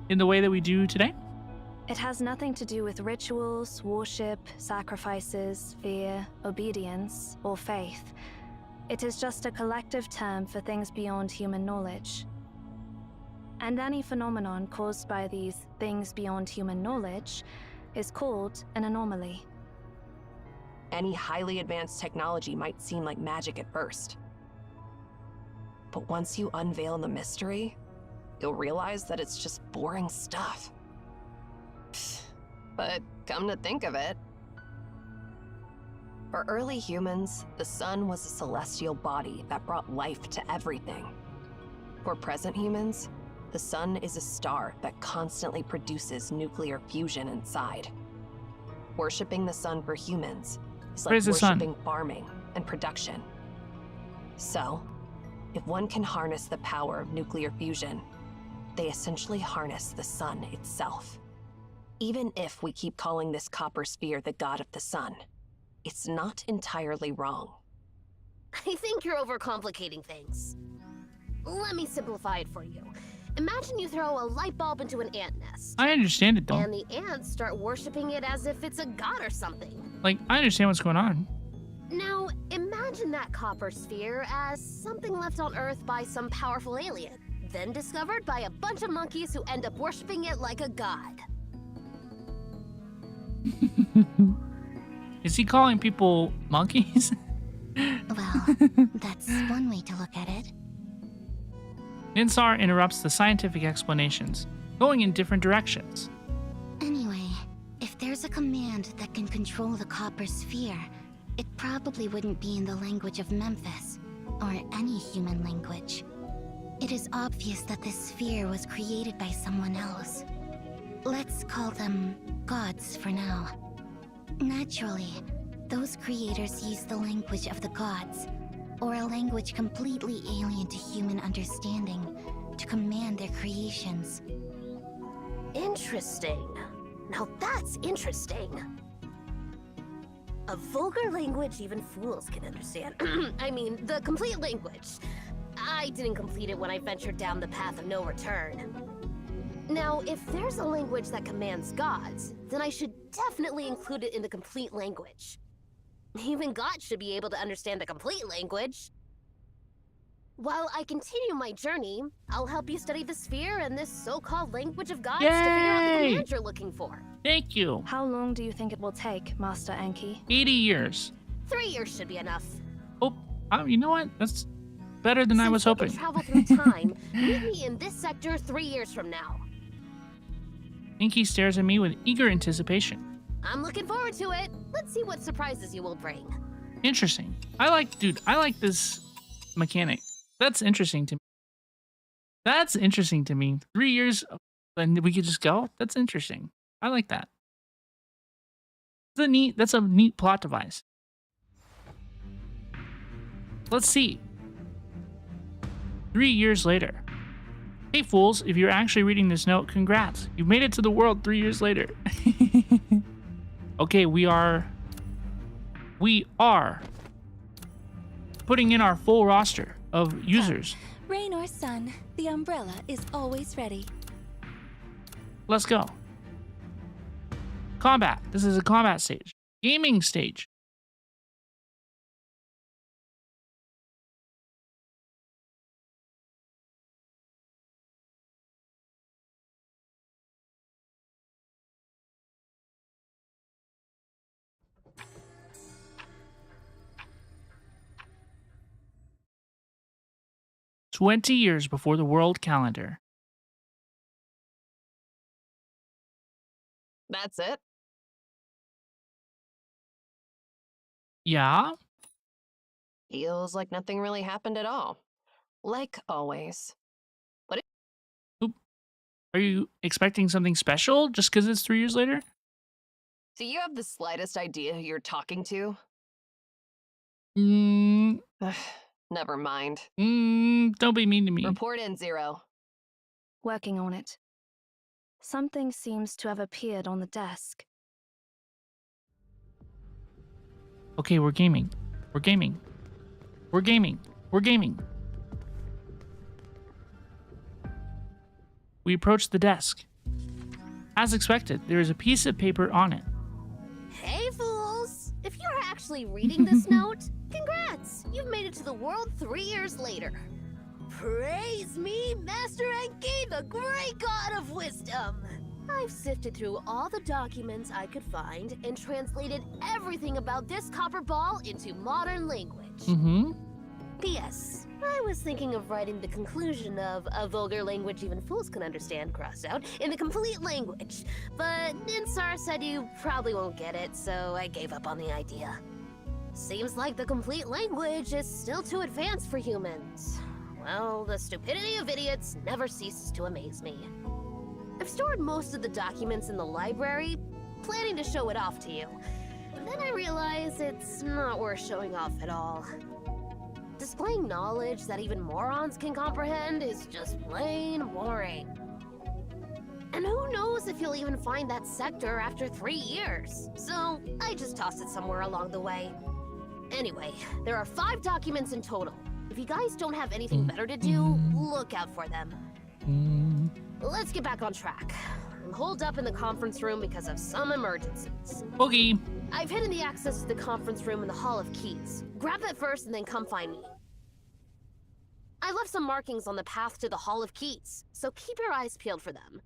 in the way that we do today? It has nothing to do with rituals, worship, sacrifices, fear, obedience, or faith. It is just a collective term for things beyond human knowledge. And any phenomenon caused by these things beyond human knowledge is called an anomaly. Any highly advanced technology might seem like magic at first. But once you unveil the mystery, you'll realize that it's just boring stuff. But come to think of it, for early humans, the sun was a celestial body that brought life to everything. For present humans, the sun is a star that constantly produces nuclear fusion inside. Worshipping the sun for humans is like Where's the sun? worshipping farming and production. So, if one can harness the power of nuclear fusion, they essentially harness the sun itself. Even if we keep calling this copper sphere the god of the sun, it's not entirely wrong. I think you're overcomplicating things. Let me simplify it for you. Imagine you throw a light bulb into an ant nest. I understand it though. And the ants start worshipping it as if it's a god or something. Like, I understand what's going on. Now, imagine that copper sphere as something left on Earth by some powerful alien, then discovered by a bunch of monkeys who end up worshipping it like a god. Is he calling people monkeys? Well, that's one way to look at it. Ninsar interrupts the scientific explanations, going in different directions. Anyway, if there's a command that can control the copper sphere, it probably wouldn't be in the language of Memphis, or any human language. It is obvious that this sphere was created by someone else. Let's call them gods for now. Naturally, those creators used the language of the gods, or a language completely alien to human understanding, to command their creations. Interesting. Now that's interesting. A vulgar language even fools can understand. I mean, the complete language. I didn't complete it when I ventured down the path of no return. Now, if there's a language that commands gods, then I should definitely include it in the complete language. Even gods should be able to understand the complete language. While I continue my journey, I'll help you study the sphere and this so-called language of gods to figure out the Yay! command you're looking for. Thank you. How long do you think it will take, Master Enki? 80 years. 3 years should be enough. Oh, you know what? That's better than I was Since we hoping. can travel through time, meet me in this sector 3 years from now. Inky stares at me with eager anticipation. I'm looking forward to it. Let's see what surprises you will bring. Interesting. I like this mechanic. That's interesting to me. That's interesting to me. 3 years and we could just go? That's interesting. I like that. That's a neat plot device. Let's see. 3 years later. Hey fools, if you're actually reading this note, congrats. You made it to the world 3 years later. Okay, we are putting in our full roster of users. Rain or sun, the umbrella is always ready. Let's go. Combat. This is a combat stage. Gaming stage. "20 years before the world calendar." That's it? Yeah? Feels like nothing really happened at all. Like always. Are you expecting something special just because it's 3 years later? Do you have the slightest idea who you're talking to? Never mind. Don't be mean to me. Report in, Zero. Working on it. Something seems to have appeared on the desk. Okay, we're gaming. We're gaming. We're gaming. We're gaming. We approach the desk. As expected, there is a piece of paper on it. Hey, fools! If you're actually reading this note, congrats! You've made it to the world 3 years later. Praise me, Master Enki, the great god of wisdom! I've sifted through all the documents I could find and translated everything about this copper ball into modern language. Mm-hmm. P.S. I was thinking of writing the conclusion of a vulgar language even fools can understand crossed out in the complete language, but Ninsar said you probably won't get it, so I gave up on the idea. Seems like the complete language is still too advanced for humans. Well, the stupidity of idiots never ceases to amaze me. I've stored most of the documents in the library, planning to show it off to you. Then I realize it's not worth showing off at all. Displaying knowledge that even morons can comprehend is just plain boring. And who knows if you'll even find that sector after 3 years, so I just tossed it somewhere along the way. Anyway, there are 5 documents in total. If you guys don't have anything better to do, look out for them. Let's get back on track. I'm holed up in the conference room because of some emergencies. Okay. I've hidden the access to the conference room in the Hall of Keys. Grab that first and then come find me. I left some markings on the path to the Hall of Keys, so keep your eyes peeled for them.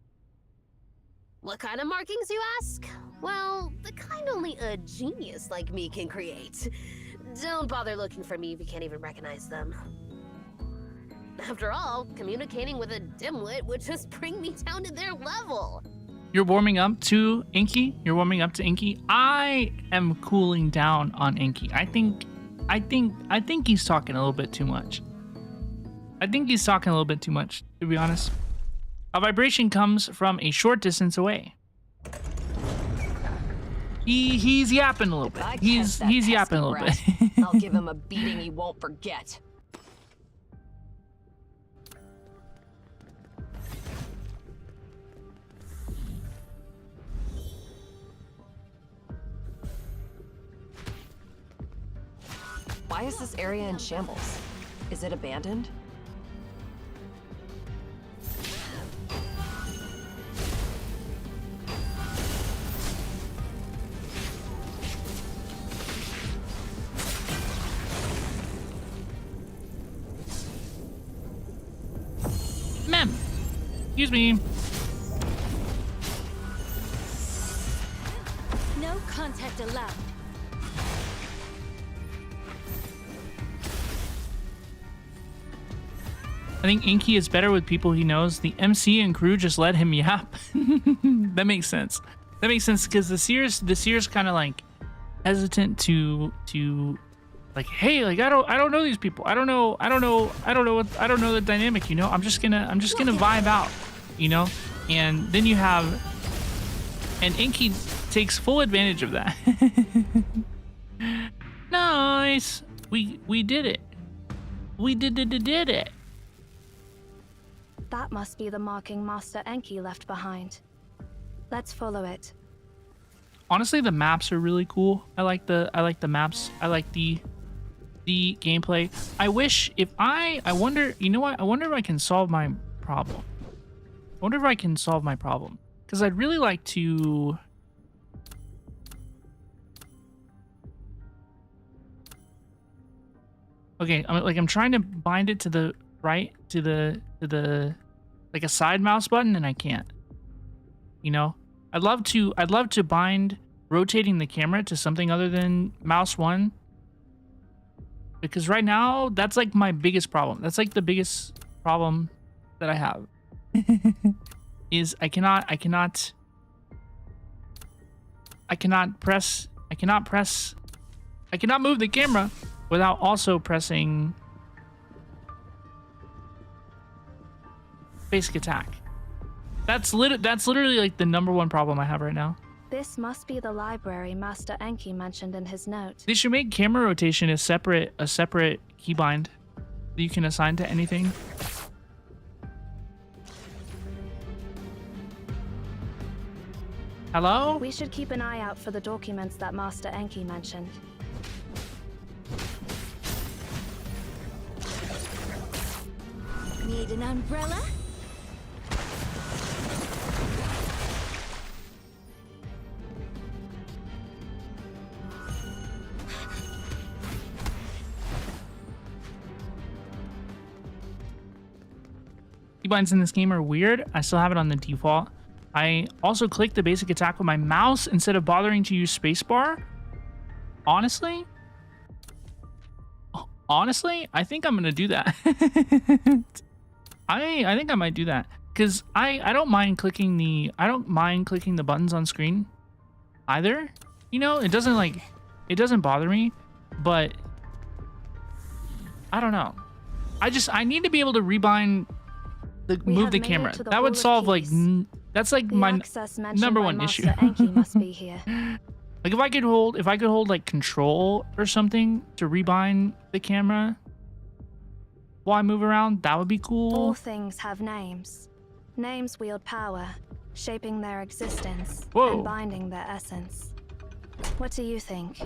What kind of markings, you ask? Well, the kind only a genius like me can create. Don't bother looking for me if you can't even recognize them. After all, communicating with a dimwit would just bring me down to their level. You're warming up to Inky? You're warming up to Inky? I am cooling down on Inky. I think he's talking a little bit too much. I think he's talking a little bit too much, to be honest. A vibration comes from a short distance away. He's yapping a little bit. He's yapping a little bit. I'll give him a beating he won't forget. Why is this area in shambles? Is it abandoned? Ma'am, excuse me. No contact allowed. I think Inky is better with people he knows. The MC and crew just let him yap. That makes sense. That makes sense because the Seer's kind of like hesitant to like, hey, like I don't know these people. I don't know the dynamic, you know. I'm just gonna vibe out, you know. And then you have, and Inky takes full advantage of that. Nice. We did it. We did it. That must be the marking Master Enki left behind. Let's follow it. Honestly, the maps are really cool. I like the maps. I like the gameplay. I wish if I wonder, you know what? I wonder if I can solve my problem. I wonder if I can solve my problem. Because I'd really like to... Okay, I'm trying to bind it to the right, to the like a side mouse button, and I can't. You know? I'd love to bind rotating the camera to something other than mouse 1. Because right now, that's like my biggest problem. That's like the biggest problem that I have. Is I cannot move the camera without also pressing basic attack. That's literally like the #1 problem I have right now. This must be the library Master Enki mentioned in his note. They should make camera rotation a separate keybind that you can assign to anything. Hello? We should keep an eye out for the documents that Master Enki mentioned. Need an umbrella? Keybinds in this game are weird. I still have it on the default. I also click the basic attack with my mouse instead of bothering to use spacebar. Honestly, I think I'm gonna do that. I think I might do that because I don't mind clicking the buttons on screen either. You know, it doesn't bother me, but I don't know. I need to be able to rebind move the camera. That would solve like that's like my number one issue. Must be here. Like if I could hold like control or something to rebind the camera while I move around, that would be cool. All things have names. Names wield power, shaping their existence and binding their essence. What do you think?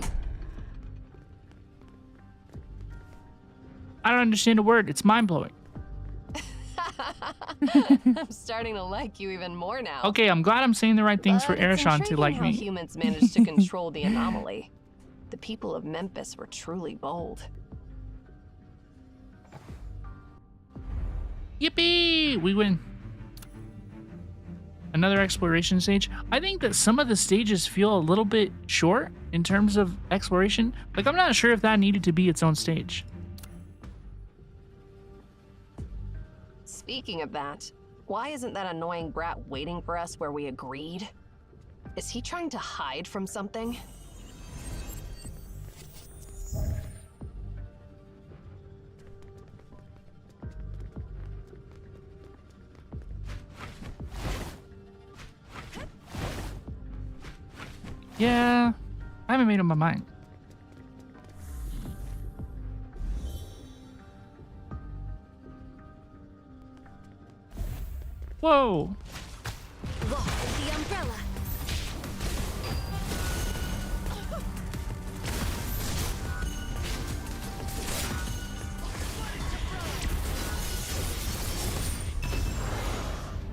I don't understand a word. It's mind-blowing. I'm starting to like you even more now. Okay, I'm glad I'm saying the right things for Arishan to like how me. Humans managed to control the anomaly. The people of Memphis were truly bold. Yippee! We win. Another exploration stage. I think that some of the stages feel a little bit short in terms of exploration. Like, I'm not sure if that needed to be its own stage. Speaking of that, why isn't that annoying brat waiting for us where we agreed? Is he trying to hide from something? Yeah, I haven't made up my mind. Whoa! Walk with the umbrella.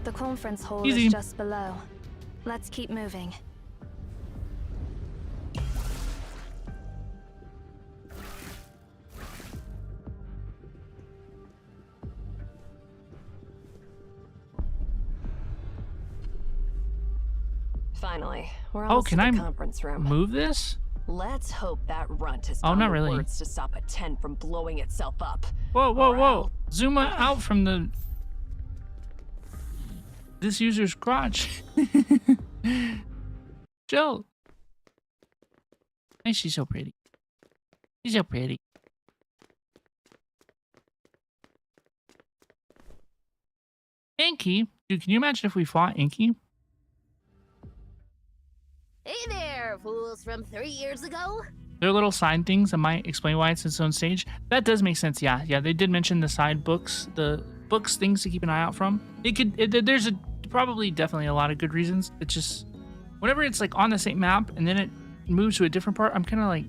The conference hall Easy. is just below. Let's keep moving. Finally, we're Oh, almost can at I the conference room. move this? Let's hope that runt has Oh, found not the really. words to stop a tent from blowing itself up. Whoa, whoa, Or whoa! else- Zoom out from this user's crotch. Chill. Hey, she's so pretty. She's so pretty. Inky? Dude, can you imagine if we fought Inky? Hey there, fools from 3 years ago. There are little side things that might explain why it's its own stage. That does make sense, yeah. Yeah, they did mention the side books, the books, things to keep an eye out from. There's probably definitely a lot of good reasons. It's just, whenever it's like on the same map and then it moves to a different part, I'm kind of like,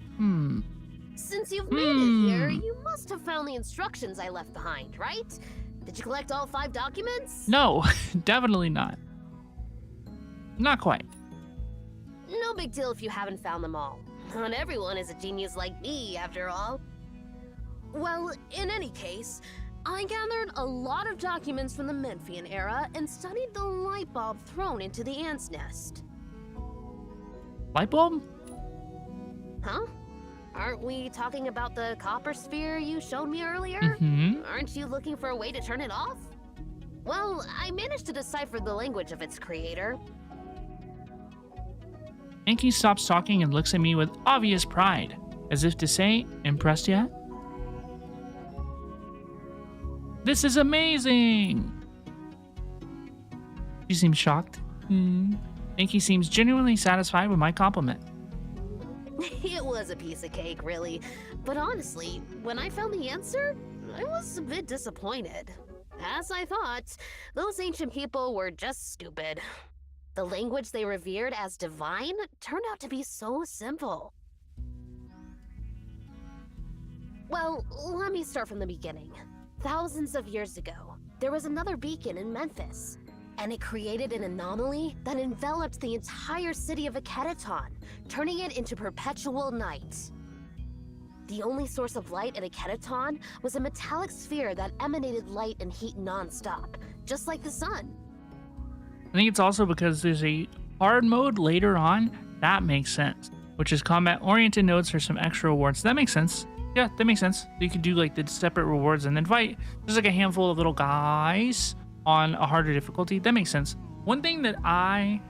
Since you've made it here, you must have found the instructions I left behind, right? Did you collect all 5 documents? No, definitely not. Not quite. No big deal if you haven't found them all. Not everyone is a genius like me, after all. Well, in any case, I gathered a lot of documents from the Memphian era and studied the light bulb thrown into the ant's nest. Light bulb? Huh? Aren't we talking about the copper sphere you showed me earlier? Mm-hmm. Aren't you looking for a way to turn it off? Well, I managed to decipher the language of its creator. Inky stops talking and looks at me with obvious pride, as if to say, impressed yet? This is amazing! She seems shocked. Inky seems genuinely satisfied with my compliment. It was a piece of cake, really. But honestly, when I found the answer, I was a bit disappointed. As I thought, those ancient people were just stupid. The language they revered as divine turned out to be so simple. Well, let me start from the beginning. Thousands of years ago, there was another beacon in Memphis, and it created an anomaly that enveloped the entire city of Akedaton, turning it into perpetual night. The only source of light at Akedaton was a metallic sphere that emanated light and heat non-stop, just like the sun. I think it's also because there's a hard mode later on. That makes sense. Which is combat-oriented nodes for some extra rewards. That makes sense. Yeah, that makes sense. You could do like the separate rewards and then fight just like a handful of little guys on a harder difficulty. That makes sense. One thing that I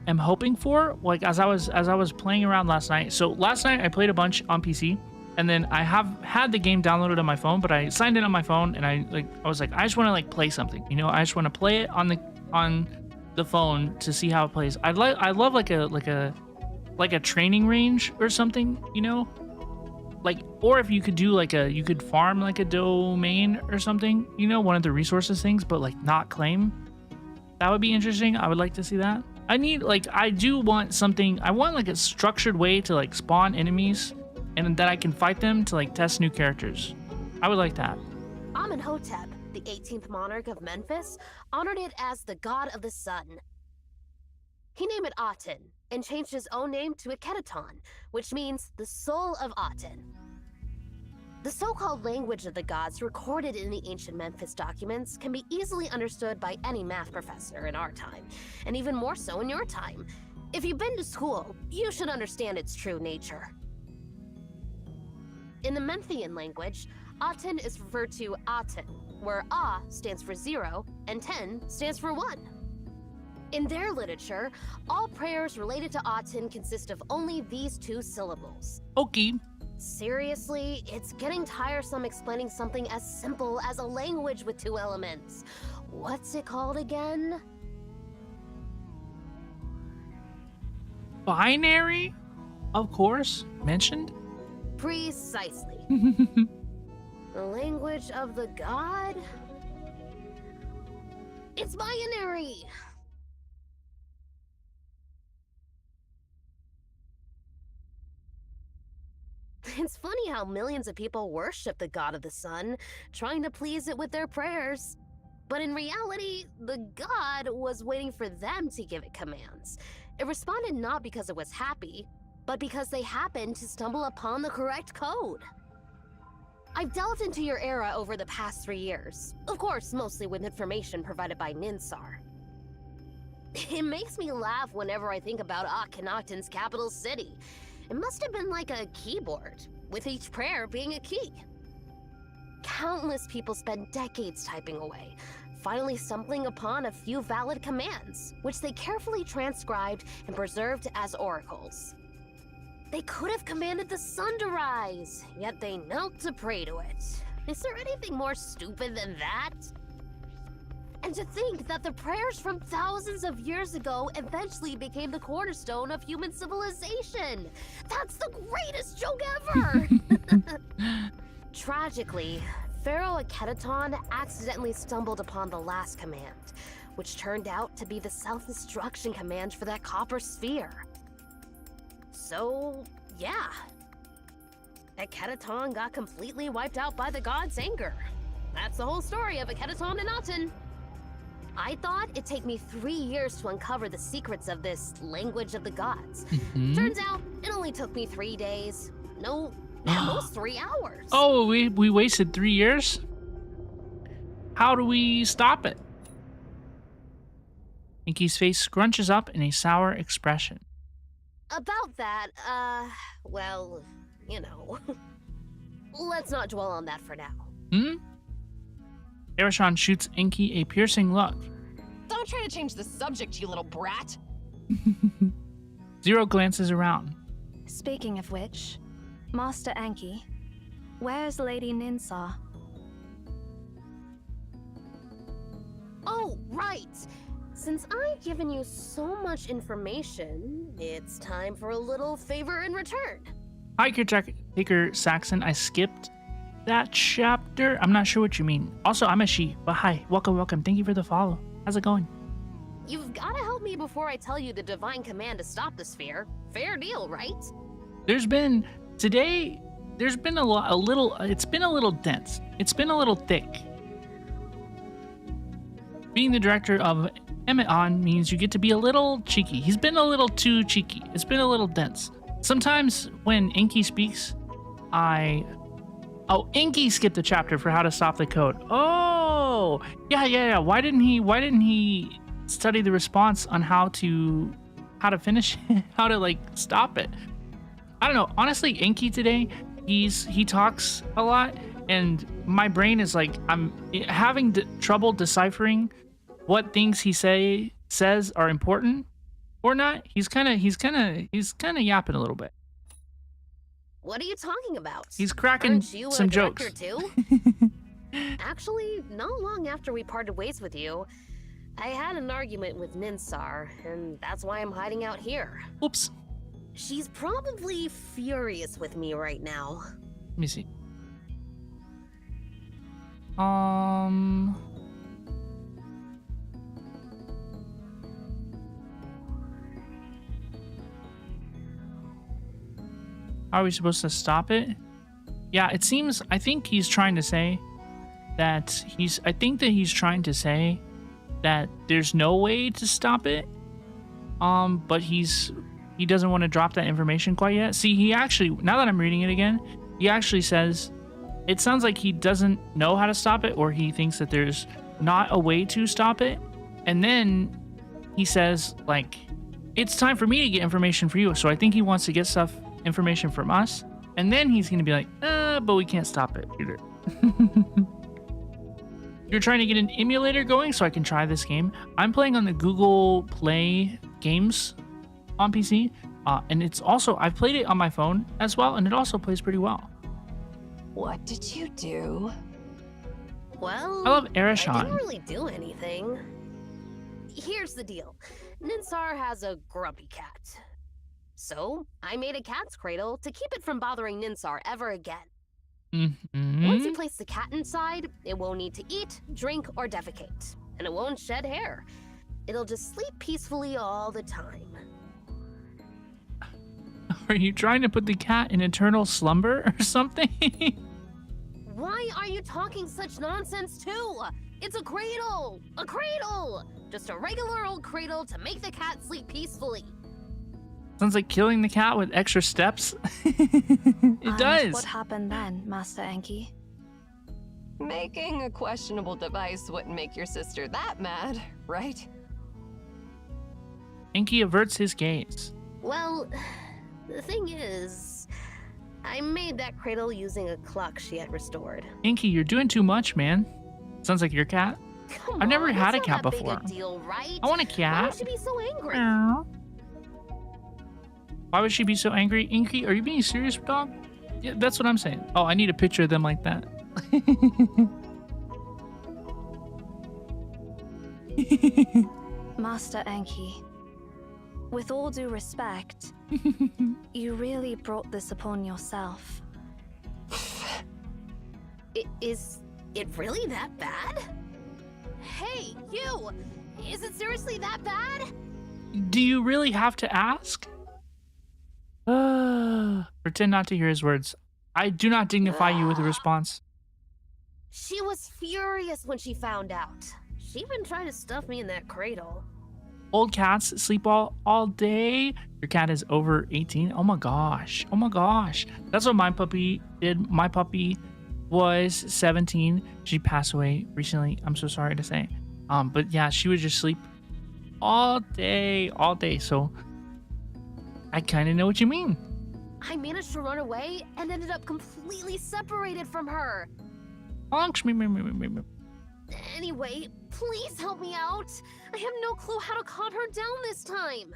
am hoping for, like as I was playing around last night. So last night I played a bunch on PC, and then I have had the game downloaded on my phone, but I signed in on my phone and I was like, I just want to like play something, you know, I just want to play it on the phone to see how it plays. I love like a training range or something, you know, like, or if you could do like you could farm like a domain or something, you know, one of the resources things, but like not claim. That would be interesting. I would like to see that. I do want something. I want like a structured way to like spawn enemies and that I can fight them to like test new characters. I would like that. Amenhotep, the 18th monarch of Memphis, honored it as the god of the sun. He named it Aten and changed his own name to Akedaton, which means the soul of Aten. The so-called language of the gods recorded in the ancient Memphis documents can be easily understood by any math professor in our time, and even more so in your time. If you've been to school, you should understand its true nature. In the Memphian language, Aten is referred to Aten, where A stands for 0 and 10 stands for 1. In their literature, all prayers related to Aten consist of only these 2 syllables. Okay. Seriously, it's getting tiresome explaining something as simple as a language with 2 elements. What's it called again? Binary, of course, mentioned. Precisely. The language of the god? It's binary! It's funny how millions of people worship the god of the sun, trying to please it with their prayers. But in reality, the god was waiting for them to give it commands. It responded not because it was happy, but because they happened to stumble upon the correct code. I've delved into your era over the past 3 years, of course, mostly with information provided by Ninsar. It makes me laugh whenever I think about Akhenaten's capital city. It must have been like a keyboard, with each prayer being a key. Countless people spend decades typing away, finally stumbling upon a few valid commands, which they carefully transcribed and preserved as oracles. They could have commanded the sun to rise, yet they knelt to pray to it. Is there anything more stupid than that? And to think that the prayers from thousands of years ago eventually became the cornerstone of human civilization. That's the greatest joke ever! Tragically, Pharaoh Akedaton accidentally stumbled upon the last command, which turned out to be the self-destruction command for that copper sphere. So, yeah. Akedaton got completely wiped out by the god's anger. That's the whole story of Akedaton and Aten. I thought it'd take me 3 years to uncover the secrets of this language of the gods. Turns out, it only took me 3 days. No, almost 3 hours. Oh, we wasted 3 years? How do we stop it? Inky's face scrunches up in a sour expression. About that, well, you know. Let's not dwell on that for now. Erishon shoots Inky a piercing look. Don't try to change the subject, you little brat. Zero glances around. Speaking of which, Master Anki, where's Lady Ninsar? Oh, right! Since I've given you so much information, it's time for a little favor in return. Hi, Caretaker Saxon. I skipped that chapter. I'm not sure what you mean. Also, I'm a she, but hi. Welcome. Thank you for the follow. How's it going? You've gotta help me before I tell you the divine command to stop the sphere. Fair deal, right? There's been a little dense. It's been a little thick. Being the director of Emmett means you get to be a little cheeky. He's been a little too cheeky. It's been a little dense. Sometimes when Inky speaks, Oh, Inky skipped a chapter for how to stop the code. Oh, yeah. Why didn't he study the response on how to finish, how to like stop it? I don't know. Honestly, Inky today, he talks a lot, and my brain is like, I'm having trouble deciphering what things he says are important or not. He's kind of yapping a little bit. What are you talking about? He's cracking Aren't you some a director jokes. Too? Actually, not long after we parted ways with you, I had an argument with Ninsar, and that's why I'm hiding out here. Oops. She's probably furious with me right now. Let me see. How are we supposed to stop it? Yeah, it seems, I think he's trying to say that he's trying to say that there's no way to stop it. But he doesn't want to drop that information quite yet. See, he actually, now that I'm reading it again, he actually says, it sounds like he doesn't know how to stop it, or he thinks that there's not a way to stop it. And then he says, like, it's time for me to get information for you. So I think he wants to get information from us, and then he's gonna be like, but we can't stop it either. You're trying to get an emulator going so I can try this game. I'm playing on the Google Play games on PC, and it's also, I've played it on my phone as well, and it also plays pretty well. What did you do? Well, I love I Arashon. didn't really do anything. Here's the deal. Ninsar has a grumpy cat. So, I made a cat's cradle to keep it from bothering Ninsar ever again. Once you place the cat inside, it won't need to eat, drink, or defecate. And it won't shed hair. It'll just sleep peacefully all the time. Are you trying to put the cat in eternal slumber or something? Why are you talking such nonsense too? It's a cradle! A cradle! Just a regular old cradle to make the cat sleep peacefully. Sounds like killing the cat with extra steps. It does. What happened then, Master Enki? Making a questionable device wouldn't make your sister that mad, right? Enki averts his gaze. Well, the thing is, I made that cradle using a clock she had restored. Enki, you're doing too much, man. Sounds like your cat. Come I've never on, had a it's cat not that before. Big a deal, right? I want a Why cat. would she be so angry? Why would she be so angry? Enki, are you being serious, dog? Yeah, that's what I'm saying. Oh, I need a picture of them like that. Master Enki, with all due respect, you really brought this upon yourself. Is it really that bad? Hey, you! Is it seriously that bad? Do you really have to ask? Pretend not to hear his words. I do not dignify you with a response. She was furious when she found out. She even tried to stuff me in that cradle. Old cats sleep all day. Your cat is over 18. Oh my gosh. Oh my gosh. That's what my puppy did. My puppy was 17. She passed away recently. I'm so sorry to say. But yeah, she would just sleep all day. So I kind of know what you mean. I managed to run away and ended up completely separated from her. Anyway, please help me out. I have no clue how to calm her down this time.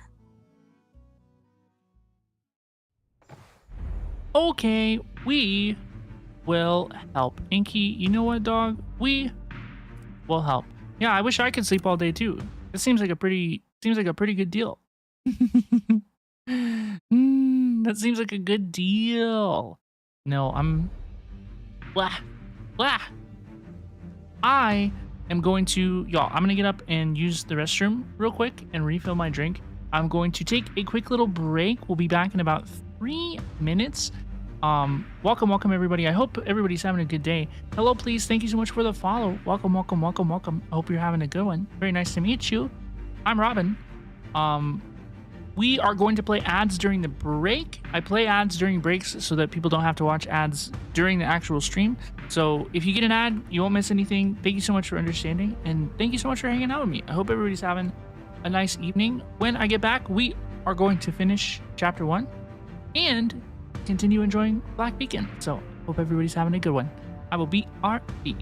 Okay, we will help. Inky, you know what, dog? We will help. Yeah, I wish I could sleep all day too. It seems like a pretty good deal. That seems like a good deal. No, I'm blah. I am going to, I'm going to get up and use the restroom real quick and refill my drink. I'm going to take a quick little break. We'll be back in about 3 minutes. Welcome everybody. I hope everybody's having a good day. Hello, please. Thank you so much for the follow. Welcome. I hope you're having a good one. Very nice to meet you. I'm Robin. We are going to play ads during the break. I play ads during breaks so that people don't have to watch ads during the actual stream. So if you get an ad, you won't miss anything. Thank you so much for understanding, and thank you so much for hanging out with me. I hope everybody's having a nice evening. When I get back, we are going to finish chapter 1 and continue enjoying Black Beacon. So hope everybody's having a good one. I will be RP.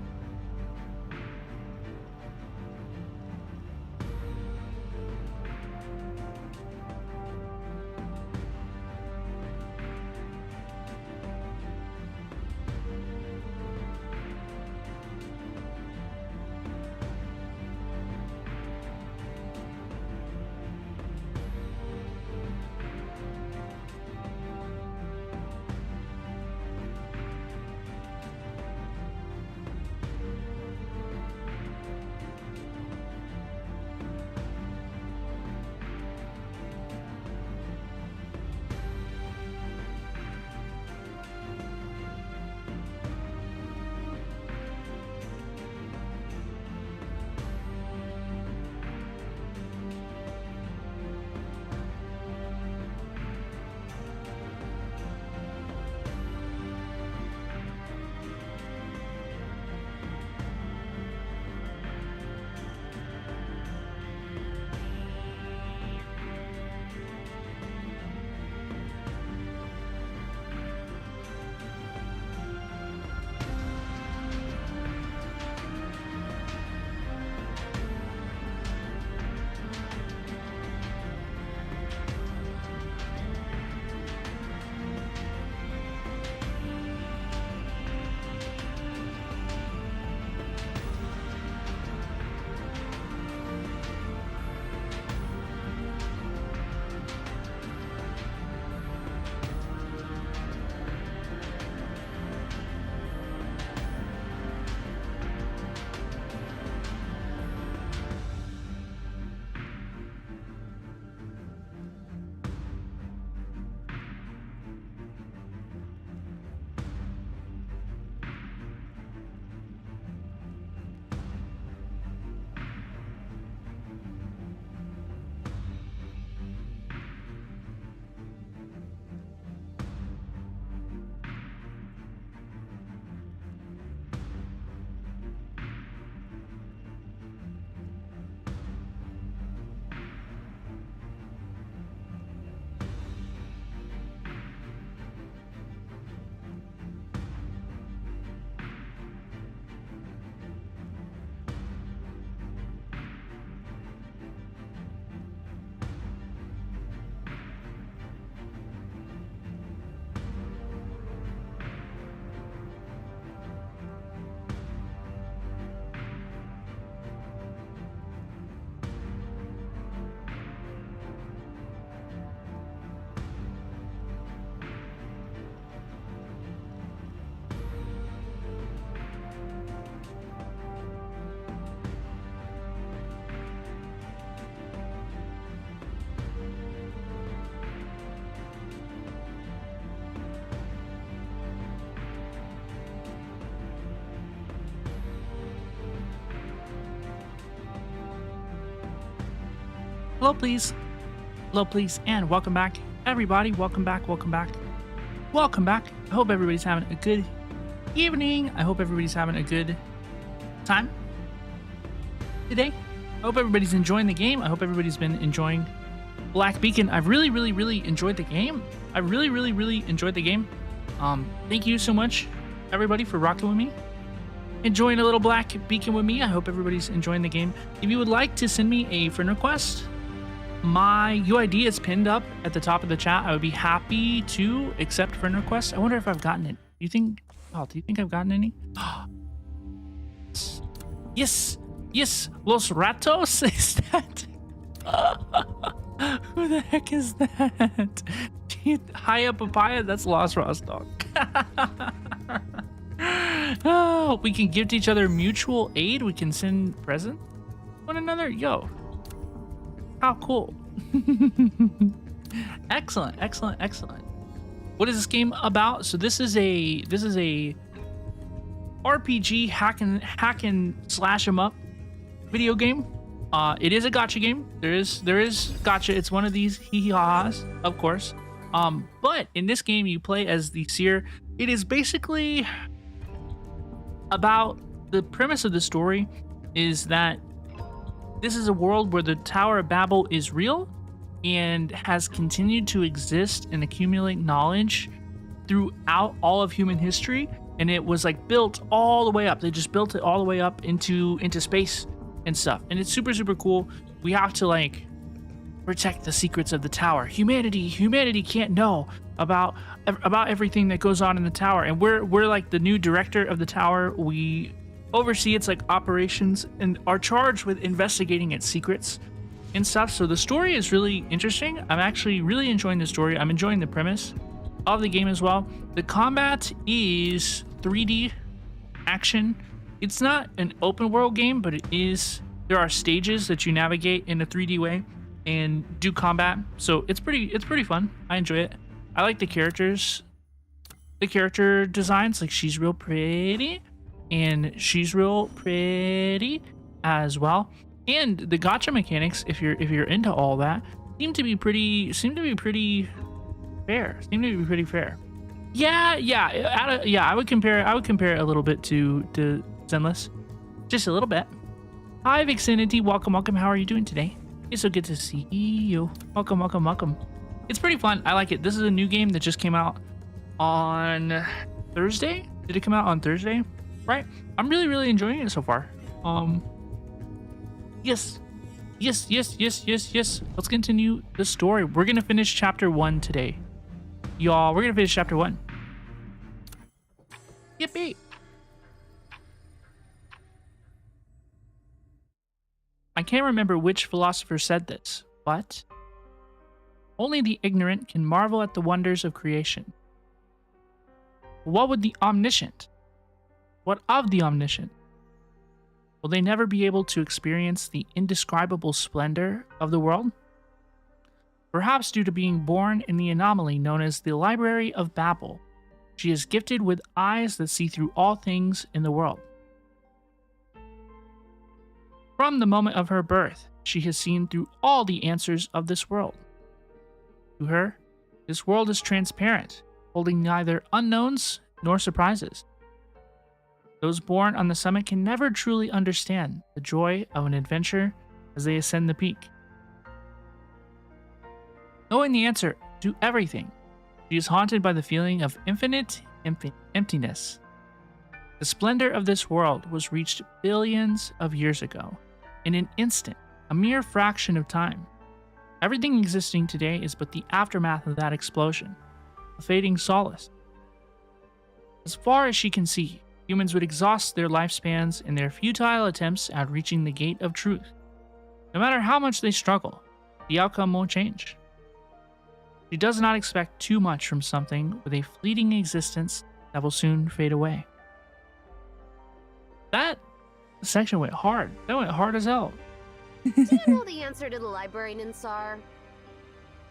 Hello, please. Hello, please, and welcome back, everybody. Welcome back. I hope everybody's having a good evening. I hope everybody's having a good time today. I hope everybody's enjoying the game. I hope everybody's been enjoying Black Beacon. I've really enjoyed the game. I really enjoyed the game. Thank you so much, everybody, for rocking with me, enjoying a little Black Beacon with me. I hope everybody's enjoying the game. If you would like to send me a friend request, my UID is pinned up at the top of the chat. I would be happy to accept friend requests. I wonder if I've gotten it. Do you think I've gotten any? Yes. Los Ratos? Is that? Who the heck is that? Hiya Papaya? That's Los Rostock. Oh, we can give to each other mutual aid. We can send presents to one another. Yo. How cool. Excellent. what is this game about? So this is a RPG hack and slash 'em up video game. It is a gacha game. There is gacha. It's one of these hee-hee-ha-has, of course. But in this game, you play as the Seer. It is basically about the premise of the story is that this is a world where the Tower of Babel is real and has continued to exist and accumulate knowledge throughout all of human history. And it was like built all the way up. They just built it all the way up into space and stuff. And it's super, super cool. We have to like protect the secrets of the tower. Humanity can't know about everything that goes on in the tower. And we're like the new director of the tower. We oversee its like operations and are charged with investigating its secrets and stuff. So the story is really interesting. I'm actually really enjoying the story. I'm enjoying the premise of the game as well. The combat is 3D action. It's not an open world game, but there are stages that you navigate in a 3D way and do combat. So it's pretty fun. I enjoy it. I like the characters. The character designs, like she's real pretty and she's real pretty as well. And the gacha mechanics, if you're into all that, seem to be pretty fair. I would compare it a little bit to Zenless. Just a little bit. Hi Vixinity, welcome. How are you doing today? It's so good to see you. Welcome. It's pretty fun. I like it. This is a new game that just came out on Thursday. Did it come out on Thursday? Right. I'm really enjoying it so far. Yes. Let's continue the story. We're gonna finish chapter 1 today. Y'all, we're gonna finish chapter 1. Yippee! I can't remember which philosopher said this, but only the ignorant can marvel at the wonders of creation. What of the omniscient? Will they never be able to experience the indescribable splendor of the world? Perhaps due to being born in the anomaly known as the Library of Babel, she is gifted with eyes that see through all things in the world. From the moment of her birth, she has seen through all the answers of this world. To her, this world is transparent, holding neither unknowns nor surprises. Those born on the summit can never truly understand the joy of an adventure as they ascend the peak. Knowing the answer to everything, she is haunted by the feeling of infinite emptiness. The splendor of this world was reached billions of years ago, in an instant, a mere fraction of time. Everything existing today is but the aftermath of that explosion, a fading solace. As far as she can see, humans would exhaust their lifespans in their futile attempts at reaching the gate of truth. No matter how much they struggle, the outcome won't change. She does not expect too much from something with a fleeting existence that will soon fade away. That section went hard. That went hard as hell. Do you know the answer to the library, Ninsar?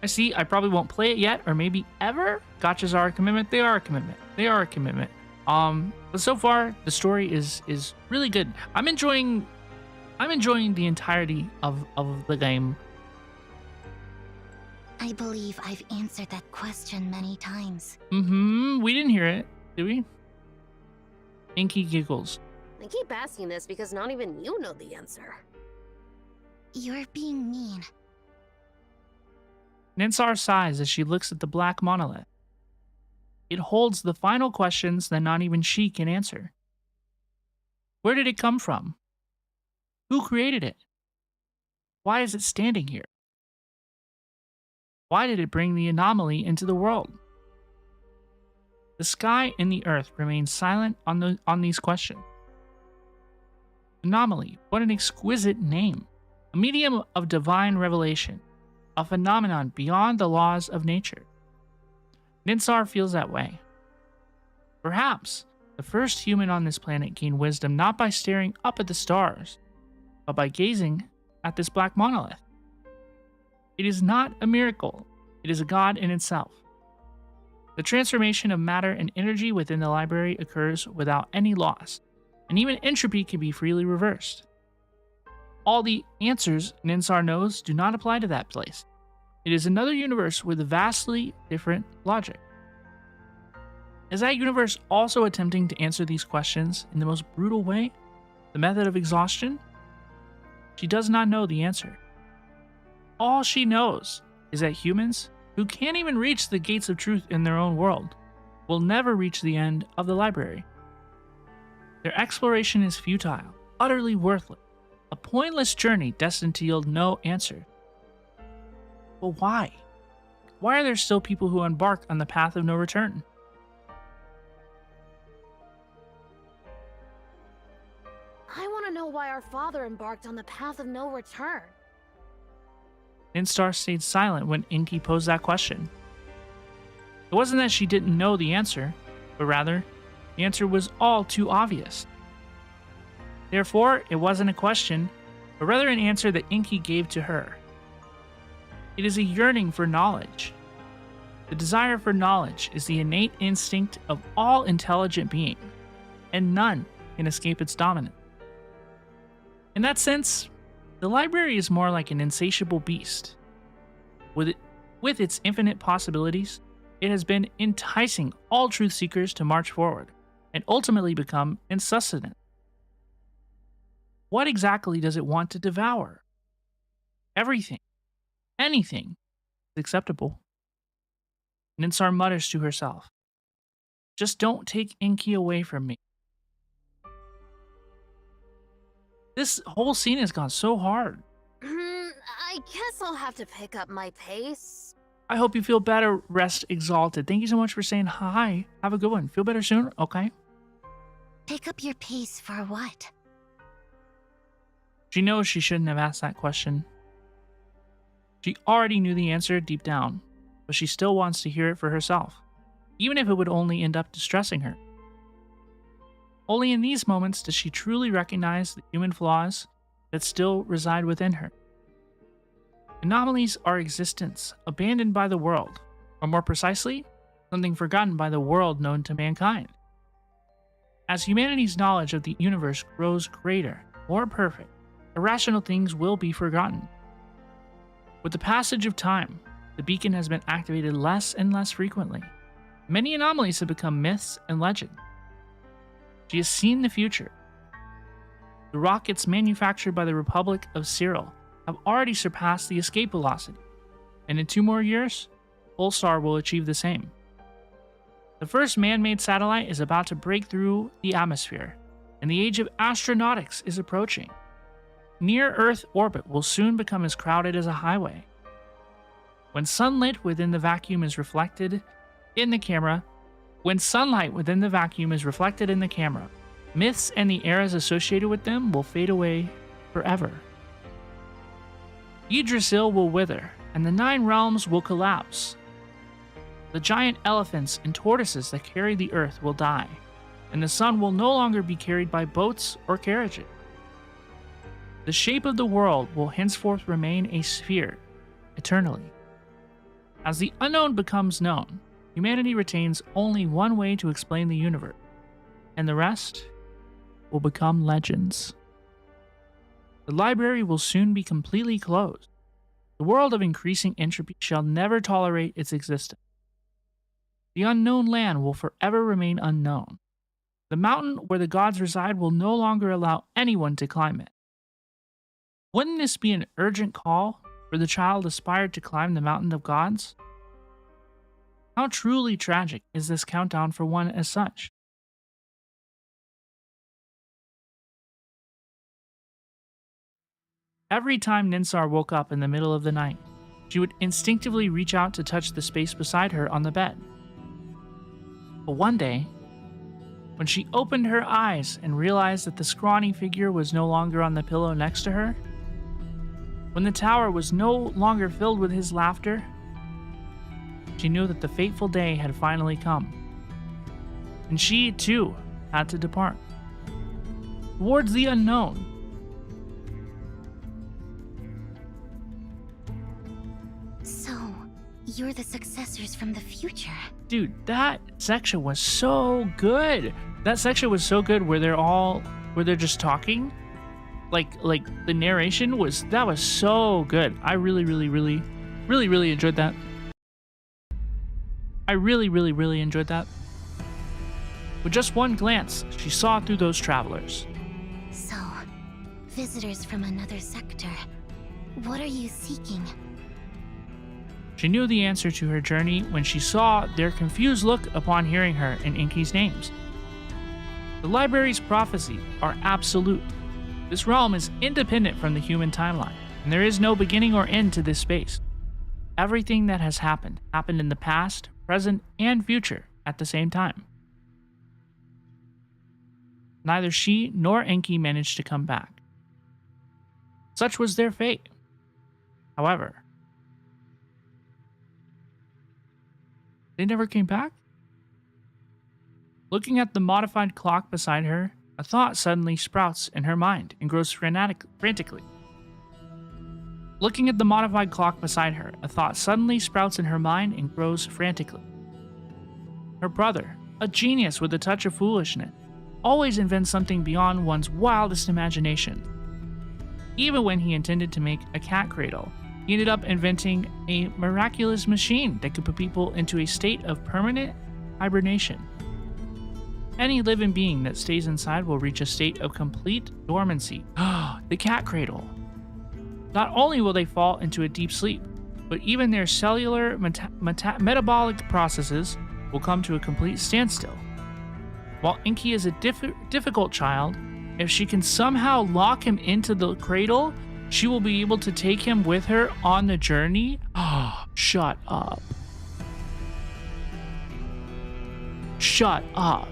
I see. I probably won't play it yet, or maybe ever. Gachas are a commitment. They are a commitment. But so far the story is really good. I'm enjoying the entirety of the game. I believe I've answered that question many times. We didn't hear it, did we? Inky giggles. I keep asking this because not even you know the answer. You're being mean. Ninsar sighs as she looks at the black monolith. It holds the final questions that not even she can answer. Where did it come from? Who created it? Why is it standing here? Why did it bring the anomaly into the world? The sky and the earth remain silent on these questions. Anomaly, what an exquisite name. A medium of divine revelation, a phenomenon beyond the laws of nature. Ninsar feels that way. Perhaps the first human on this planet gained wisdom not by staring up at the stars, but by gazing at this black monolith. It is not a miracle, it is a god in itself. The transformation of matter and energy within the library occurs without any loss, and even entropy can be freely reversed. All the answers Ninsar knows do not apply to that place. It is another universe with vastly different logic. Is that universe also attempting to answer these questions in the most brutal way? The method of exhaustion? She does not know the answer. All she knows is that humans, who can't even reach the gates of truth in their own world, will never reach the end of the library. Their exploration is futile, utterly worthless, a pointless journey destined to yield no answer. But why? Why are there still people who embark on the path of no return? I want to know why our father embarked on the path of no return. Ninstar stayed silent when Inky posed that question. It wasn't that she didn't know the answer, but rather, the answer was all too obvious. Therefore, it wasn't a question, but rather an answer that Inky gave to her. It is a yearning for knowledge. The desire for knowledge is the innate instinct of all intelligent beings, and none can escape its dominance. In that sense, the library is more like an insatiable beast. With its infinite possibilities, it has been enticing all truth seekers to march forward and ultimately become insustient. What exactly does it want to devour? Everything. Anything is acceptable. Ninsar mutters to herself, "Just don't take Inky away from me." This whole scene has gone so hard. I guess I'll have to pick up my pace. I hope you feel better, Rest Exalted. Thank you so much for saying hi. Have a good one. Feel better soon, okay? Pick up your pace for what? She knows she shouldn't have asked that question. She already knew the answer deep down, but she still wants to hear it for herself, even if it would only end up distressing her. Only in these moments does she truly recognize the human flaws that still reside within her. Anomalies are existence abandoned by the world, or more precisely, something forgotten by the world known to mankind. As humanity's knowledge of the universe grows greater, more perfect, irrational things will be forgotten. With the passage of time, the beacon has been activated less and less frequently. Many anomalies have become myths and legends. She has seen the future. The rockets manufactured by the Republic of Cyril have already surpassed the escape velocity, and in 2 more years, Polestar will achieve the same. The first man-made satellite is about to break through the atmosphere, and the age of astronautics is approaching. Near-Earth orbit will soon become as crowded as a highway. When sunlight within the vacuum is reflected in the camera, myths and the eras associated with them will fade away forever. Yggdrasil will wither, and the 9 realms will collapse. The giant elephants and tortoises that carry the earth will die, and the sun will no longer be carried by boats or carriages. The shape of the world will henceforth remain a sphere, eternally. As the unknown becomes known, humanity retains only one way to explain the universe, and the rest will become legends. The library will soon be completely closed. The world of increasing entropy shall never tolerate its existence. The unknown land will forever remain unknown. The mountain where the gods reside will no longer allow anyone to climb it. Wouldn't this be an urgent call for the child aspired to climb the mountain of gods? How truly tragic is this countdown for one as such? Every time Ninsar woke up in the middle of the night, she would instinctively reach out to touch the space beside her on the bed. But one day, when she opened her eyes and realized that the scrawny figure was no longer on the pillow next to her, when the tower was no longer filled with his laughter, she knew that the fateful day had finally come. And she, too, had to depart. Towards the unknown. So, you're the successors from the future. Dude, that section was so good. That section was so good where they're just talking. Like the narration was so good. I really enjoyed that. I really enjoyed that. With just one glance, she saw through those travelers. So, visitors from another sector. What are you seeking? She knew the answer to her journey when she saw their confused look upon hearing her and Inky's names. The library's prophecies are absolute. This realm is independent from the human timeline, and there is no beginning or end to this space. Everything that has happened in the past, present, and future at the same time. Neither she nor Enki managed to come back. Such was their fate. However, they never came back? Looking at the modified clock beside her, a thought suddenly sprouts in her mind and grows frantically. Looking at the modified clock beside her, a thought suddenly sprouts in her mind and grows frantically. Her brother, a genius with a touch of foolishness, always invents something beyond one's wildest imagination. Even when he intended to make a cat cradle, he ended up inventing a miraculous machine that could put people into a state of permanent hibernation. Any living being that stays inside will reach a state of complete dormancy. The cat cradle. Not only will they fall into a deep sleep, but even their cellular metabolic processes will come to a complete standstill. While Inky is a difficult child, if she can somehow lock him into the cradle, she will be able to take him with her on the journey. Shut up. Shut up.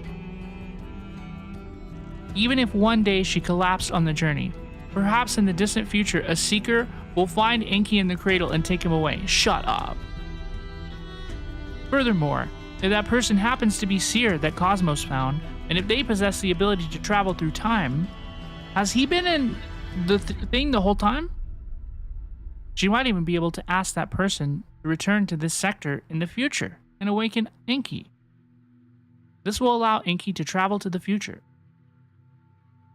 Even if one day she collapsed on the journey, perhaps in the distant future, a seeker will find Inky in the cradle and take him away. Shut up. Furthermore, if that person happens to be Seer that Cosmos found, and if they possess the ability to travel through time, has he been in the thing the whole time? She might even be able to ask that person to return to this sector in the future and awaken Inky. This will allow Inky to travel to the future.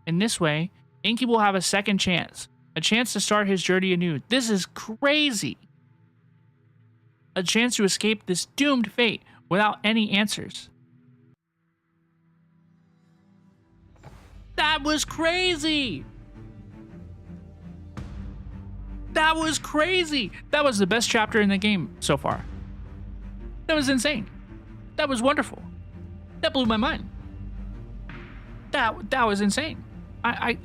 In this way, Inky will have a second chance, a chance to start his journey anew. This is crazy. A chance to escape this doomed fate without any answers. That was crazy. That was crazy. That was the best chapter in the game so far. That was insane. That was wonderful. That blew my mind. That was insane. I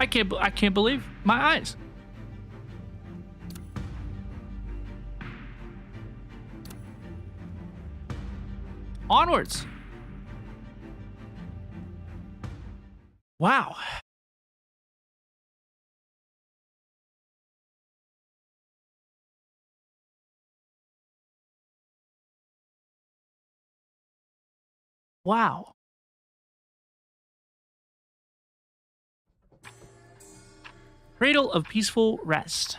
can't believe my eyes. Onwards. Wow. Wow. Cradle of Peaceful Rest.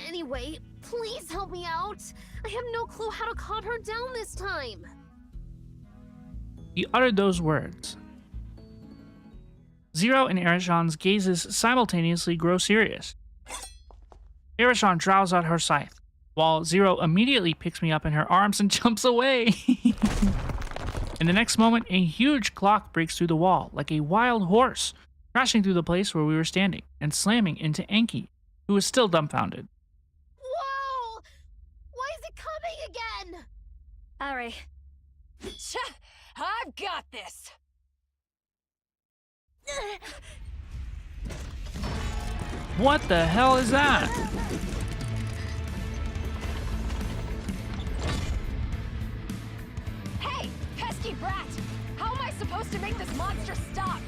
Anyway, please help me out. I have no clue how to calm her down this time. He uttered those words. Zero and Erishon's gazes simultaneously grow serious. Erishon draws out her scythe, while Zero immediately picks me up in her arms and jumps away. In the next moment, a huge clock breaks through the wall like a wild horse, crashing through the place where we were standing and slamming into Enki, who was still dumbfounded. Whoa! Why is it coming again? Ari. I've got this. What the hell is that? Hey, pesky brat! How am I supposed to make this monster stop?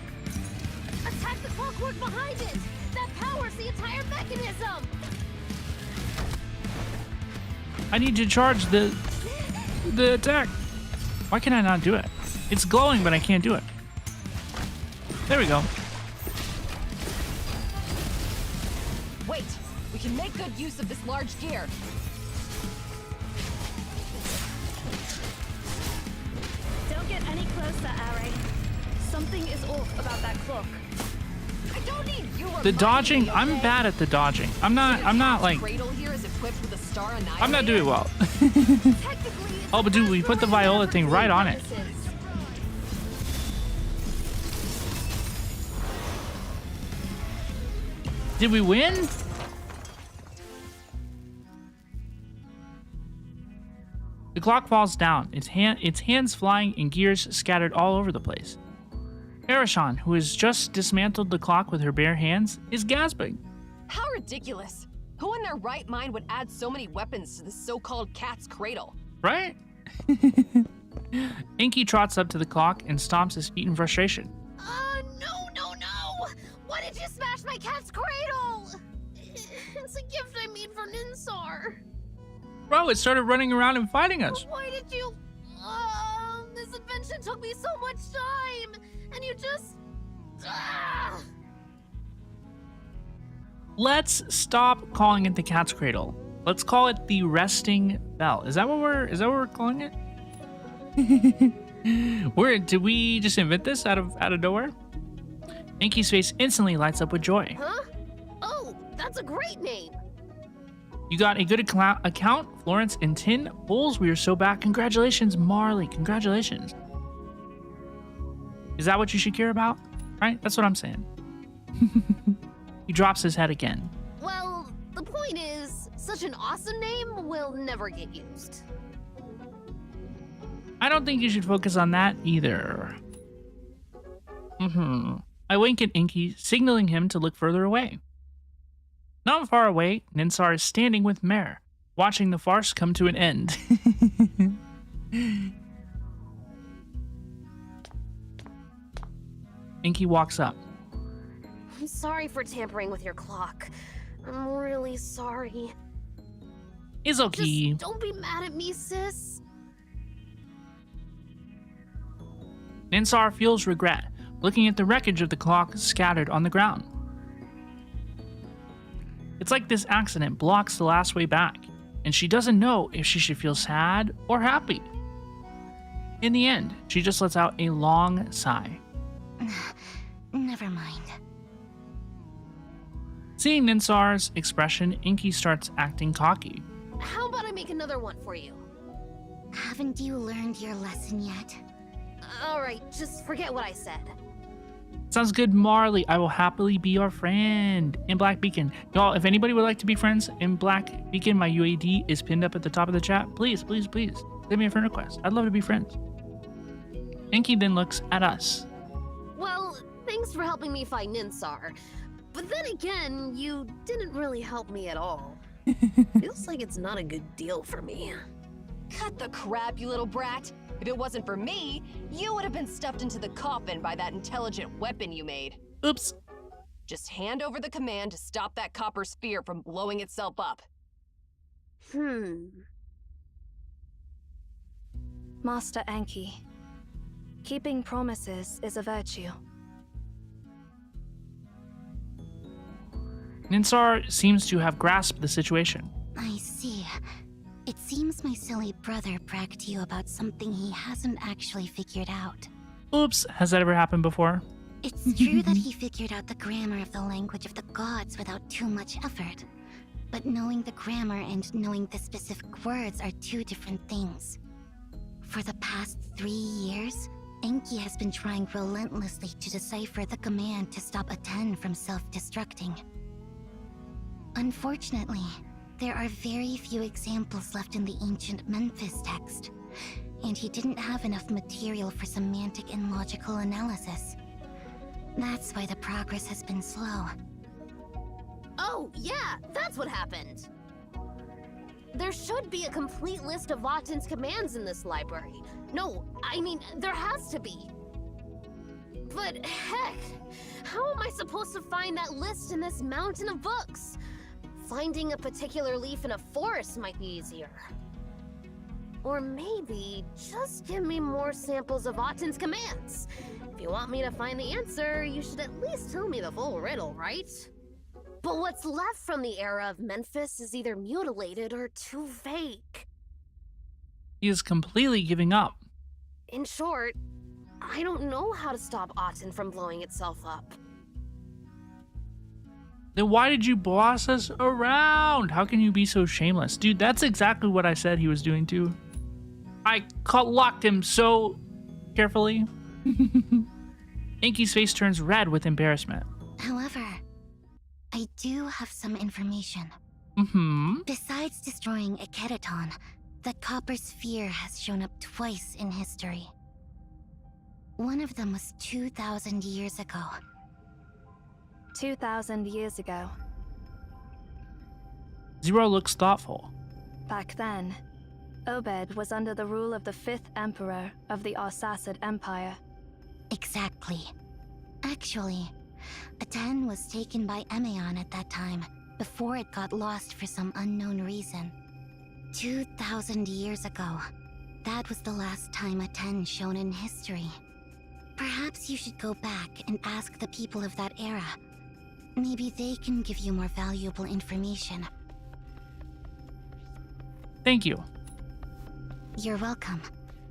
Attack the clockwork behind it! That powers the entire mechanism! I need to charge the attack. Why can I not do it? It's glowing, but I can't do it. There we go. Wait, we We can make good use of this large gear. Don't get any closer, Ari. Something is off about that clock. I don't need you. The dodging, I'm bad at the dodging. I'm not like, Cradle here is equipped with a star annihilator. I'm not doing well. Technically, it's Oh, but dude, we put the viola thing right on it. purposes. Did we win? The clock falls down, its hands flying and gears scattered all over the place. Erishon, who has just dismantled the clock with her bare hands, is gasping. How ridiculous. Who in their right mind would add so many weapons to this so-called cat's cradle? Right? Inky trots up to the clock and stomps his feet in frustration. No! Why did you smash my cat's cradle? It's a gift I made for Ninsar. Bro, it started running around and fighting us. Why did you... this invention took me so much time, and you just... Let's stop calling it the cat's cradle. Let's call it the resting bell. Is that what we're calling it? Did we just invent this out of nowhere? Inky's face instantly lights up with joy. Huh? Oh, that's a great name. You got a good account, Florence and Tin. Bulls, we are so back. Congratulations, Marley. Congratulations. Is that what you should care about? Right? That's what I'm saying. He drops his head again. Well, the point is, such an awesome name will never get used. I don't think you should focus on that either. I wink at Inky, signaling him to look further away. Not far away, Ninsar is standing with Mare, watching the farce come to an end. Inky walks up. I'm sorry for tampering with your clock. I'm really sorry. It's okay. Just don't be mad at me, sis. Ninsar feels regret, looking at the wreckage of the clock scattered on the ground. It's like this accident blocks the last way back, and she doesn't know if she should feel sad or happy. In the end, she just lets out a long sigh. Never mind. Seeing Ninsar's expression, Inky starts acting cocky. How about I make another one for you? Haven't you learned your lesson yet? Alright, just forget what I said. Sounds good, Marley. I will happily be your friend in Black Beacon. Y'all, if anybody would like to be friends in Black Beacon, my UAD is pinned up at the top of the chat. Please, please, please, send me a friend request. I'd love to be friends. Inky then looks at us. Well, thanks for helping me find Ninsar. But then again, you didn't really help me at all. Feels like it's not a good deal for me. Cut the crap, you little brat. If it wasn't for me, you would have been stuffed into the coffin by that intelligent weapon you made. Oops. Just hand over the command to stop that copper sphere from blowing itself up. Master Enki, keeping promises is a virtue. Ninsar seems to have grasped the situation. I see. It seems my silly brother bragged to you about something he hasn't actually figured out. Oops, has that ever happened before? It's true that he figured out the grammar of the language of the gods without too much effort. But knowing the grammar and knowing the specific words are two different things. For the past 3 years, Enki has been trying relentlessly to decipher the command to stop Aten from self-destructing. Unfortunately, there are very few examples left in the ancient Memphis text, and he didn't have enough material for semantic and logical analysis. That's why the progress has been slow. Oh, yeah, that's what happened. There should be a complete list of Aten's commands in this library. No, I mean, there has to be. But heck, how am I supposed to find that list in this mountain of books? Finding a particular leaf in a forest might be easier. Or maybe just give me more samples of Aten's commands. If you want me to find the answer, you should at least tell me the full riddle, right? But what's left from the era of Memphis is either mutilated or too vague. He is completely giving up. In short, I don't know how to stop Aten from blowing itself up. Then why did you boss us around? How can you be so shameless? Dude, that's exactly what I said he was doing too. I locked him so carefully. Inky's face turns red with embarrassment. However, I do have some information. Besides destroying a Keraton, the Copper Sphere has shown up twice in history. One of them was 2,000 years ago. 2,000 years ago. Zero looks thoughtful. Back then, Obed was under the rule of the 5th Emperor of the Arsacid Empire. Exactly. Actually, Aten was taken by Emeon at that time, before it got lost for some unknown reason. 2,000 years ago, that was the last time Aten shone in history. Perhaps you should go back and ask the people of that era. Maybe they can give you more valuable information. Thank you. You're welcome.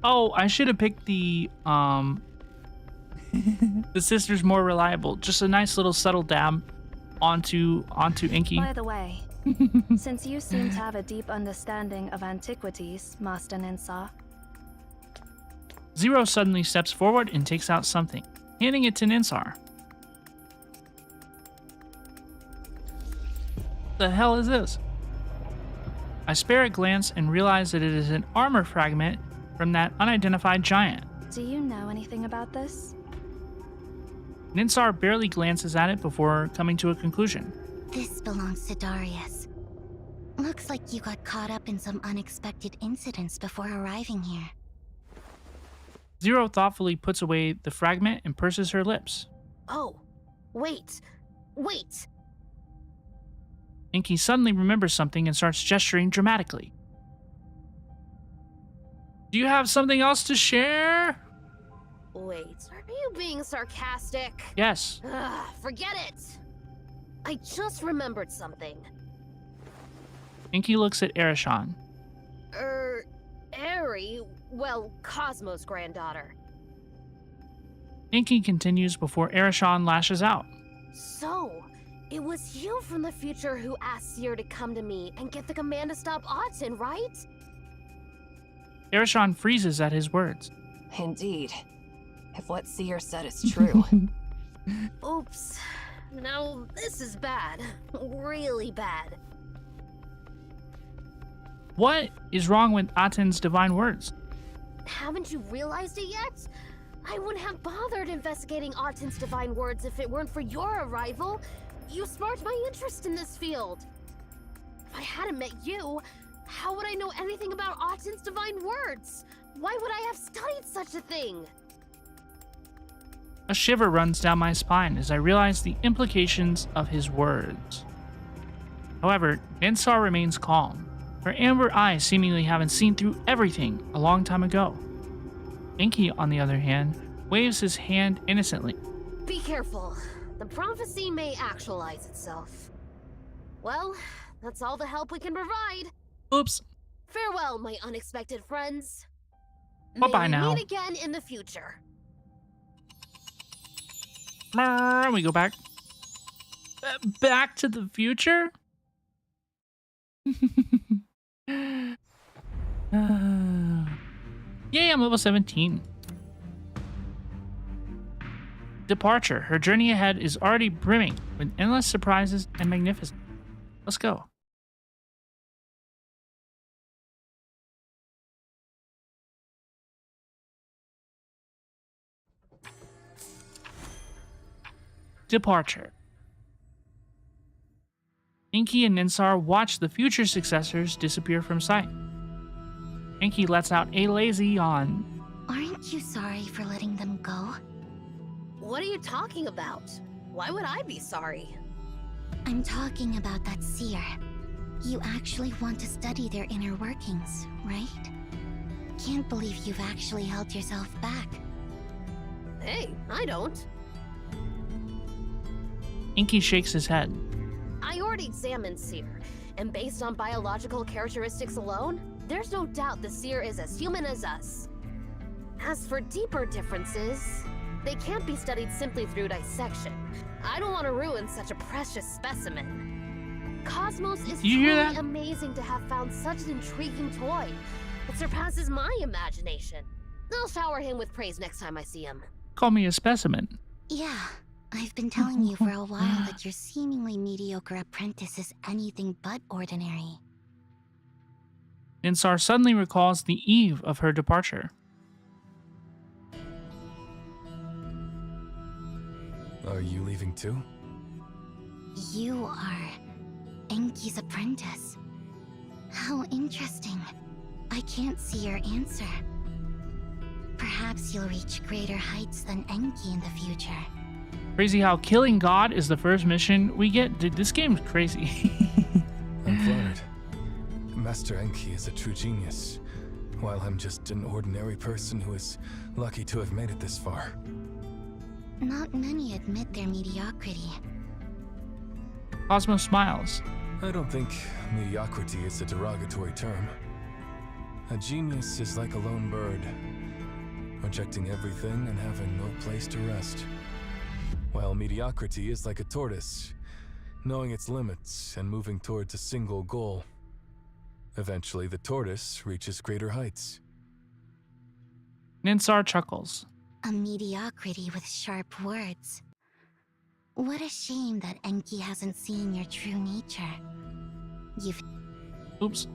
Oh, I should have picked the the sister's more reliable. Just a nice little subtle dab onto Inky. By the way, since you seem to have a deep understanding of antiquities, Master Ninsar. Zero suddenly steps forward and takes out something, handing it to Ninsar. The hell is this? I spare a glance and realize that it is an armor fragment from that unidentified giant. Do you know anything about this? Ninsar barely glances at it before coming to a conclusion. This belongs to Darius. Looks like you got caught up in some unexpected incidents before arriving here. Zero thoughtfully puts away the fragment and purses her lips. Oh, wait. Inky suddenly remembers something and starts gesturing dramatically. Do you have something else to share? Wait, are you being sarcastic? Yes. Ugh, forget it! I just remembered something. Inky looks at Arishan. Eri? Well, Cosmo's granddaughter. Inky continues before Arishan lashes out. So, it was you from the future who asked Seer to come to me and get the command to stop Aten, right? Arishan freezes at his words. Indeed. If what Seer said is true. Oops. Now, this is bad. Really bad. What is wrong with Aten's divine words? Haven't you realized it yet? I wouldn't have bothered investigating Aten's divine words if it weren't for your arrival. You sparked my interest in this field. If I hadn't met you, how would I know anything about Aten's divine words? Why would I have studied such a thing? A shiver runs down my spine as I realize the implications of his words. However, Ninsar remains calm, her amber eyes seemingly having seen through everything a long time ago. Inky, on the other hand, waves his hand innocently. Be careful. The prophecy may actualize itself. Well, that's all the help we can provide. Oops. Farewell, my unexpected friends. Bye-bye May we now. meet again in the future. We go back. Back to the future? Yay, I'm level 17. Departure. Her journey ahead is already brimming with endless surprises and magnificence. Let's go. Departure. Inky and Ninsar watch the future successors disappear from sight. Inky lets out a lazy yawn. Aren't you sorry for letting them go? What are you talking about? Why would I be sorry? I'm talking about that Seer. You actually want to study their inner workings, right? Can't believe you've actually held yourself back. Hey, I don't. Inky shakes his head. I already examined Seer, and based on biological characteristics alone, there's no doubt the Seer is as human as us. As for deeper differences, they can't be studied simply through dissection. I don't want to ruin such a precious specimen. Cosmos is truly amazing to have found such an intriguing toy. It surpasses my imagination. I'll shower him with praise next time I see him. Call me a specimen. Yeah, I've been telling you for a while that your seemingly mediocre apprentice is anything but ordinary. Ninsar suddenly recalls the eve of her departure. Are you leaving too? You are Enki's apprentice. How interesting. I can't see your answer. Perhaps you'll reach greater heights than Enki in the future. Crazy how killing God is the first mission we get. Dude, this game's crazy. I'm flattered. Master Enki is a true genius, while I'm just an ordinary person who is lucky to have made it this far. Not many admit their mediocrity. Cosmo smiles. I don't think mediocrity is a derogatory term. A genius is like a lone bird, rejecting everything and having no place to rest. While mediocrity is like a tortoise, knowing its limits and moving towards a single goal. Eventually, the tortoise reaches greater heights. Ninsar chuckles. A mediocrity with sharp words. What a shame that Enki hasn't seen your true nature. You've... Oops.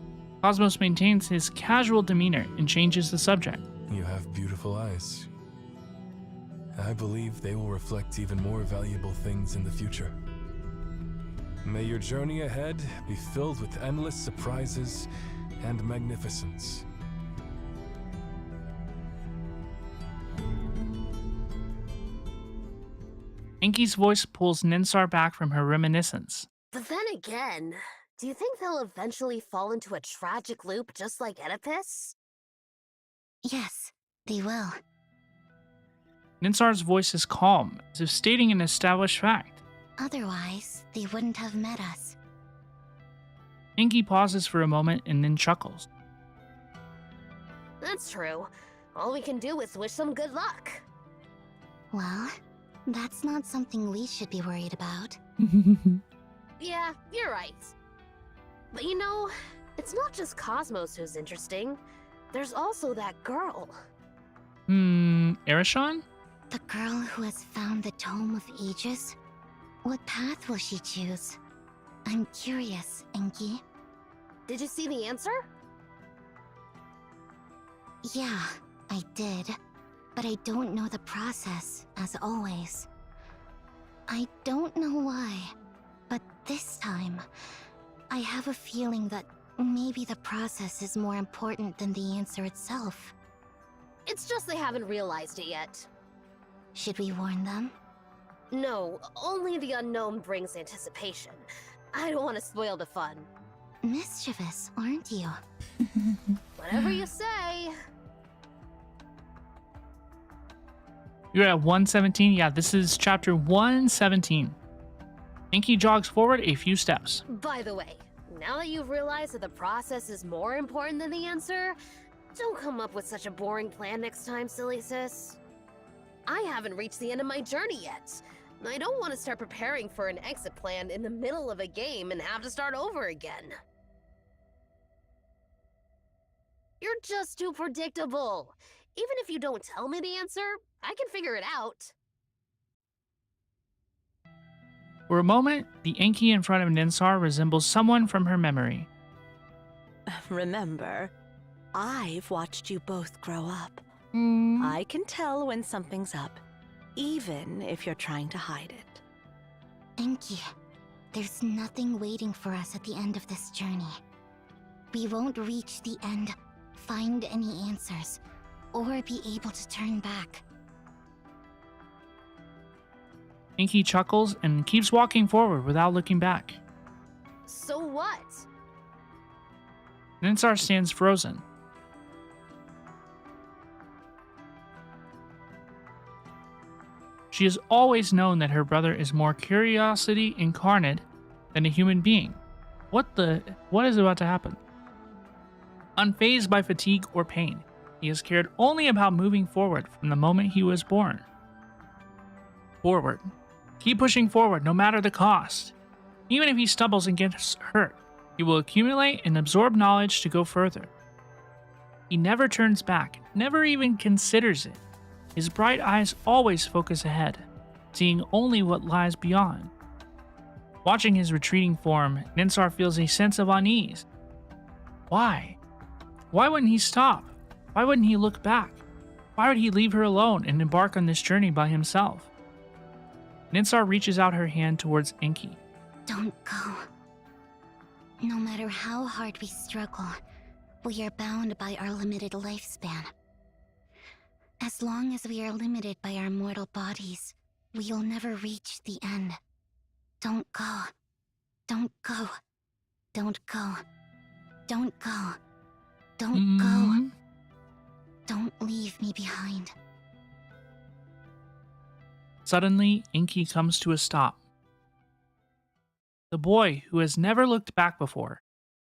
Cosmos maintains his casual demeanor and changes the subject. You have beautiful eyes. I believe they will reflect even more valuable things in the future. May your journey ahead be filled with endless surprises and magnificence. Enki's voice pulls Ninsar back from her reminiscence. But then again, do you think they'll eventually fall into a tragic loop just like Oedipus? Yes, they will. Ninsar's voice is calm, as if stating an established fact. Otherwise, they wouldn't have met us. Enki pauses for a moment and then chuckles. That's true. All we can do is wish them good luck. Well, that's not something we should be worried about. Yeah, you're right. But you know, it's not just Cosmos who's interesting. There's also that girl. Erishon? The girl who has found the Tome of Aegis? What path will she choose? I'm curious, Enki. Did you see the answer? Yeah, I did. But I don't know the process, as always. I don't know why, but this time, I have a feeling that maybe the process is more important than the answer itself. It's just they haven't realized it yet. Should we warn them? No, only the unknown brings anticipation. I don't want to spoil the fun. Mischievous, aren't you? Whatever you say. You're at 117? Yeah, this is chapter 117. Enki jogs forward a few steps. By the way, now that you've realized that the process is more important than the answer, don't come up with such a boring plan next time, silly sis. I haven't reached the end of my journey yet. I don't want to start preparing for an exit plan in the middle of a game and have to start over again. You're just too predictable. Even if you don't tell me the answer, I can figure it out. For a moment, the Enki in front of Ninsar resembles someone from her memory. Remember, I've watched you both grow up. Hmm. I can tell when something's up, even if you're trying to hide it. Enki, there's nothing waiting for us at the end of this journey. We won't reach the end, find any answers, or be able to turn back. Enki chuckles and keeps walking forward without looking back. So what? Ninsar stands frozen. She has always known that her brother is more curiosity incarnate than a human being. What is about to happen? Unfazed by fatigue or pain, he is cared only about moving forward from the moment he was born. Forward. Keep pushing forward no matter the cost. Even if he stumbles and gets hurt, he will accumulate and absorb knowledge to go further. He never turns back, never even considers it. His bright eyes always focus ahead, seeing only what lies beyond. Watching his retreating form, Ninsar feels a sense of unease. Why? Why wouldn't he stop? Why wouldn't he look back? Why would he leave her alone and embark on this journey by himself? Ninsar reaches out her hand towards Enki. Don't go. No matter how hard we struggle, we are bound by our limited lifespan. As long as we are limited by our mortal bodies, we will never reach the end. Don't go. Don't go. Don't go. Don't go. Don't go. Don't leave me behind. Suddenly, Enki comes to a stop. The boy, who has never looked back before,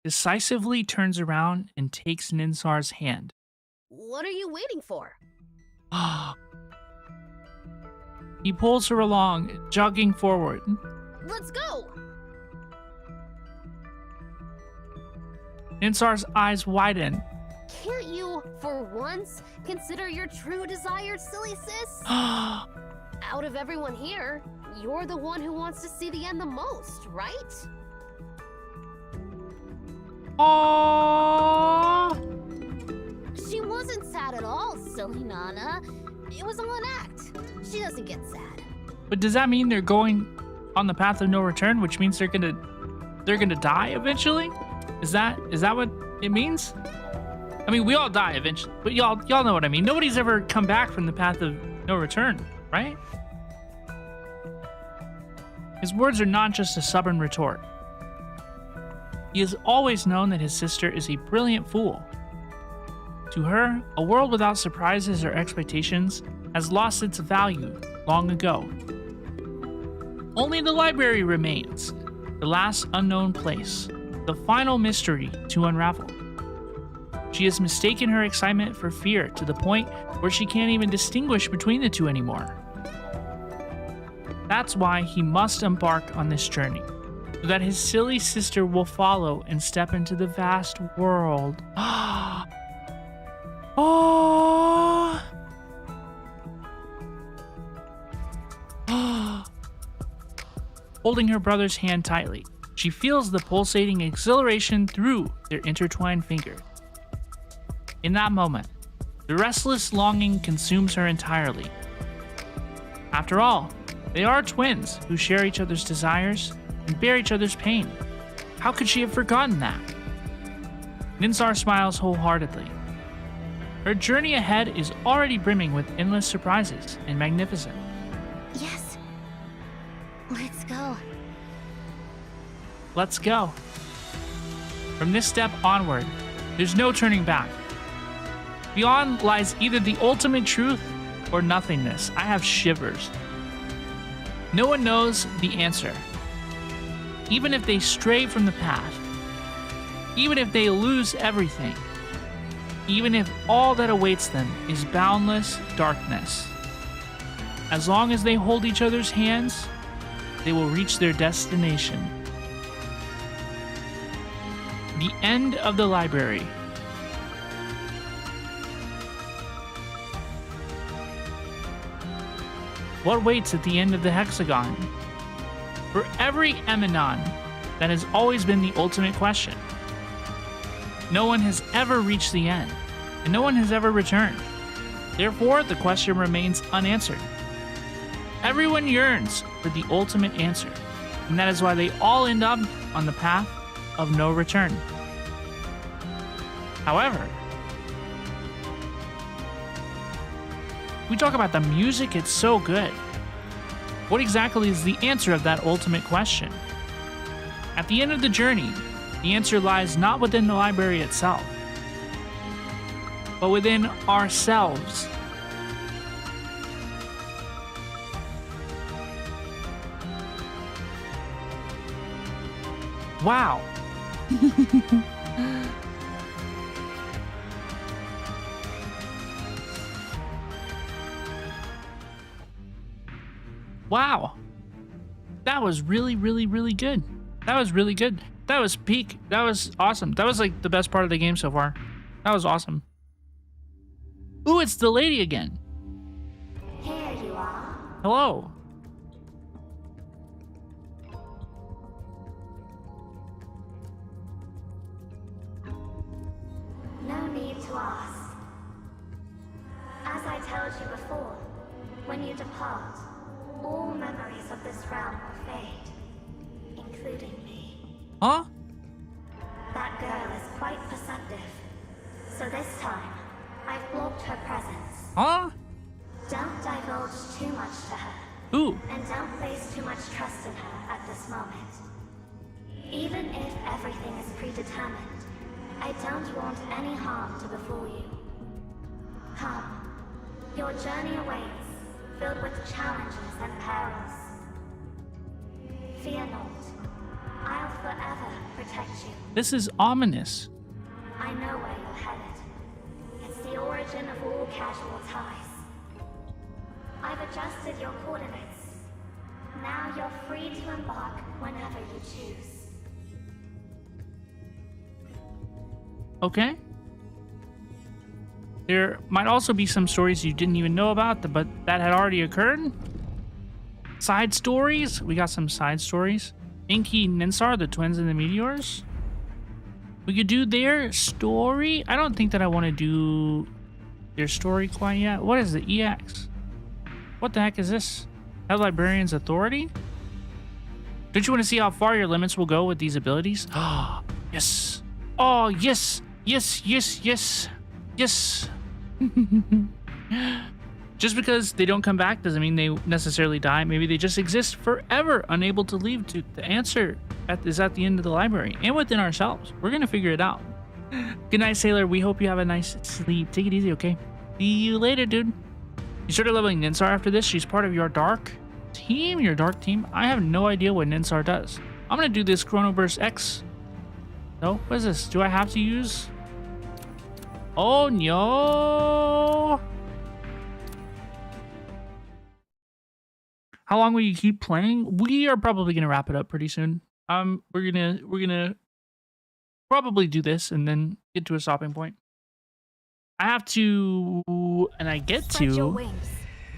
decisively turns around and takes Ninsar's hand. What are you waiting for? He pulls her along, jogging forward. Let's go! Ninsar's eyes widen. Can't you, for once, consider your true desire, silly sis? Out of everyone here, you're the one who wants to see the end the most, right? Aww. She wasn't sad at all, silly Nana. It was all an act. She doesn't get sad. But does that mean they're going on the path of no return, which means they're gonna die eventually? Is that what it means? I mean, we all die eventually, but y'all know what I mean. Nobody's ever come back from the path of no return, right? His words are not just a stubborn retort. He has always known that his sister is a brilliant fool. To her, a world without surprises or expectations has lost its value long ago. Only the library remains, the last unknown place, the final mystery to unravel. She has mistaken her excitement for fear to the point where she can't even distinguish between the two anymore. That's why he must embark on this journey, so that his silly sister will follow and step into the vast world. Oh! Holding her brother's hand tightly, she feels the pulsating exhilaration through their intertwined fingers. In that moment, the restless longing consumes her entirely. After all, they are twins who share each other's desires and bear each other's pain. How could she have forgotten that? Ninsar smiles wholeheartedly. Her journey ahead is already brimming with endless surprises and magnificent. Yes. Let's go. Let's go. From this step onward, there's no turning back. Beyond lies either the ultimate truth or nothingness. I have shivers. No one knows the answer. Even if they stray from the path, even if they lose everything, even if all that awaits them is boundless darkness, as long as they hold each other's hands, they will reach their destination. The end of the library. What waits at the end of the hexagon? For every Eminon, that has always been the ultimate question. No one has ever reached the end, and no one has ever returned. Therefore, the question remains unanswered. Everyone yearns for the ultimate answer, and that is why they all end up on the path of no return. However, we talk about the music, it's so good. What exactly is the answer of that ultimate question? At the end of the journey, the answer lies not within the library itself, but within ourselves. Wow. Wow. That was really, really, really good. That was really good. That was peak. That was awesome. That was like the best part of the game so far. That was awesome. Ooh, it's the lady again. Here you are. Hello. No need to ask. As I told you before, when you depart, all memories of this realm will fade, including me. Huh? That girl is quite perceptive, so this time, I've blocked her presence. Huh? Don't divulge too much to her, Ooh. and don't place too much trust in her at this moment. Even if everything is predetermined, I don't want any harm to befall you. Come, your journey awaits, filled with challenges and perils. Fear not, I'll forever protect you. This is ominous. I know where you're headed. It's the origin of all casual ties. I've adjusted your coordinates. Now you're free to embark whenever you choose. Okay. There might also be some stories you didn't even know about, but that had already occurred. Side stories. We got some side stories. Inky and Ninsar, the twins and the meteors. We could do their story. I don't think that I want to do their story quite yet. What is the EX? What the heck is this? Head Librarian's Authority? Don't you want to see how far your limits will go with these abilities? Ah, yes. Oh, yes. Yes, yes, yes. Yes. Just because they don't come back doesn't mean they necessarily die. Maybe they just exist forever, unable to leave. The answer is at the end of the library and within ourselves. We're going to figure it out. Good night, Sailor. We hope you have a nice sleep. Take it easy, okay? See you later, dude. You started leveling Ninsar after this. She's part of your dark team. Your dark team? I have no idea what Ninsar does. I'm going to do this Chronoburst X. No? What is this? Do I have to use... Oh, no. How long will you keep playing? We are probably going to wrap it up pretty soon. We're gonna probably do this and then get to a stopping point. I have to, and I get Spread your to wings,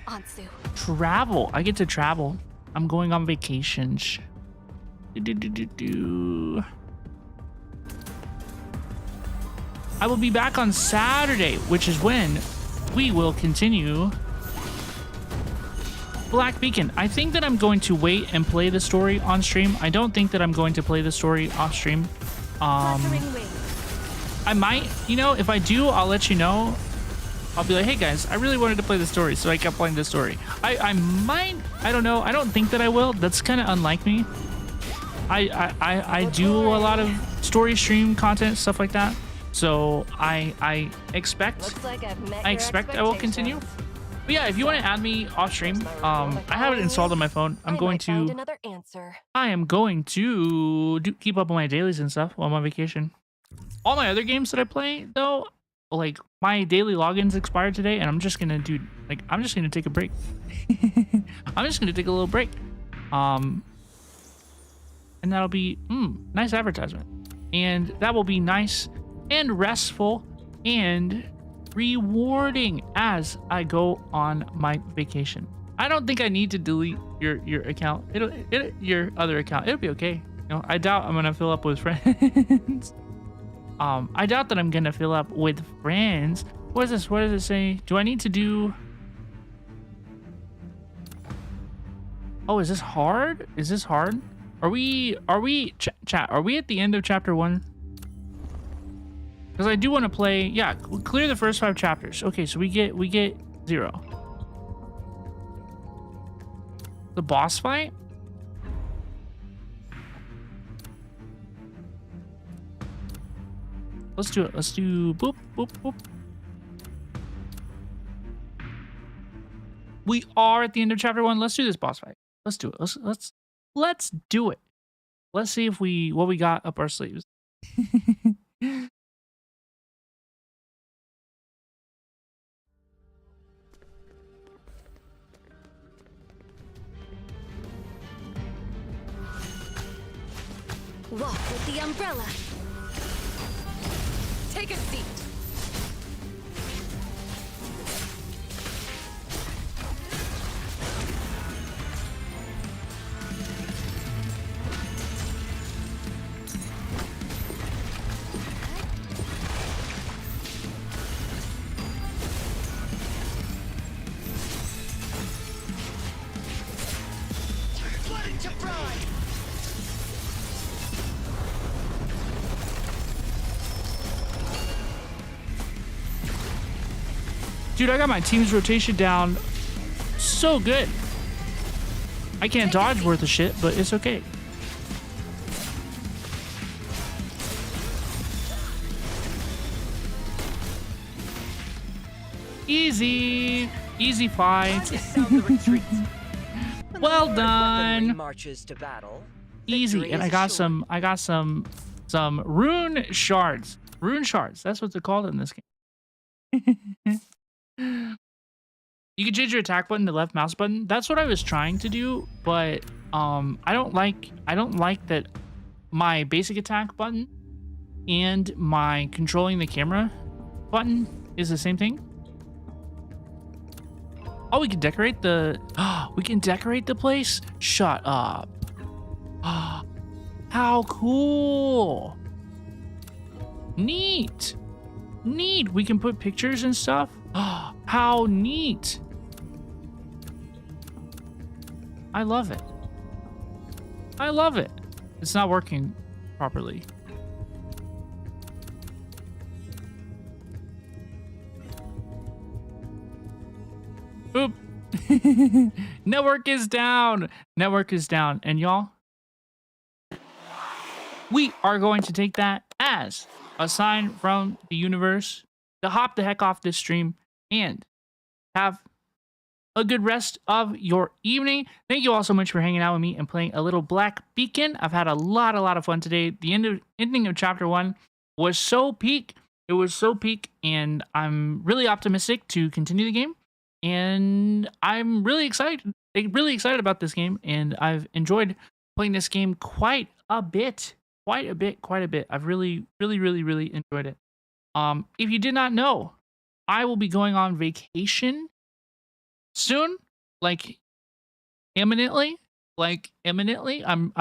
Ansu. travel. I get to travel. I'm going on vacations. I will be back on Saturday, which is when we will continue Black Beacon. I think that I'm going to wait and play the story on stream. I don't think that I'm going to play the story off stream. I might, you know, if I do, I'll let you know. I'll be like, hey guys, I really wanted to play the story, so I kept playing the story. I might, I don't know. I don't think that I will. That's kind of unlike me. I do a lot of story stream content, stuff like that. So I expect I will continue. But yeah, if you want to add me off stream, I have it installed on my phone. I am going to keep up on my dailies and stuff while I'm on vacation. All my other games that I play though, like my daily logins expired today, and I'm just gonna take a break. I'm just gonna take a little break. And that'll be nice advertisement, and that will be nice and restful and rewarding as I go on my vacation. I don't think I need to delete your account. Your other account. It'll be okay. You know, I doubt I'm gonna fill up with friends. I doubt that I'm gonna fill up with friends. What is this? What does it say? Do I need to do? Oh, is this hard? Is this hard? Are we chat? Are we at the end of chapter 1? Because I do want to play. Yeah, clear the first 5 chapters. Okay, so we get 0. The boss fight. Let's do it. Let's do boop boop boop. We are at the end of chapter 1. Let's do this boss fight. Let's do it. Let's do it. let's see if what we got up our sleeves. Walk with the umbrella. Take a seat. Dude, I got my team's rotation down so good. I can't dodge worth a shit, but it's okay. Easy. Easy fight. Sound the retreat. When the Well Lord of done. Weaponry marches to battle. Easy. Victory And is I got some rune shards. Rune shards. That's what they're called in this game. You can change your attack button to left mouse button. That's what I was trying to do, but I don't like that my basic attack button and my controlling the camera button is the same thing. Oh, we can decorate the place? Shut up. How cool. Neat. Neat. We can put pictures and stuff. How neat. I love it. I love it. It's not working properly. Oop. Network is down. Network is down. And y'all, we are going to take that as a sign from the universe to hop the heck off this stream and have a good rest of your evening. Thank you all so much for hanging out with me and playing a little Black Beacon. I've had a lot of fun today. The ending of chapter 1 was so peak. It was so peak, and I'm really optimistic to continue the game. And I'm really excited about this game, and I've enjoyed playing this game quite a bit. I've really enjoyed it. If you did not know, I will be going on vacation soon, like imminently. I'm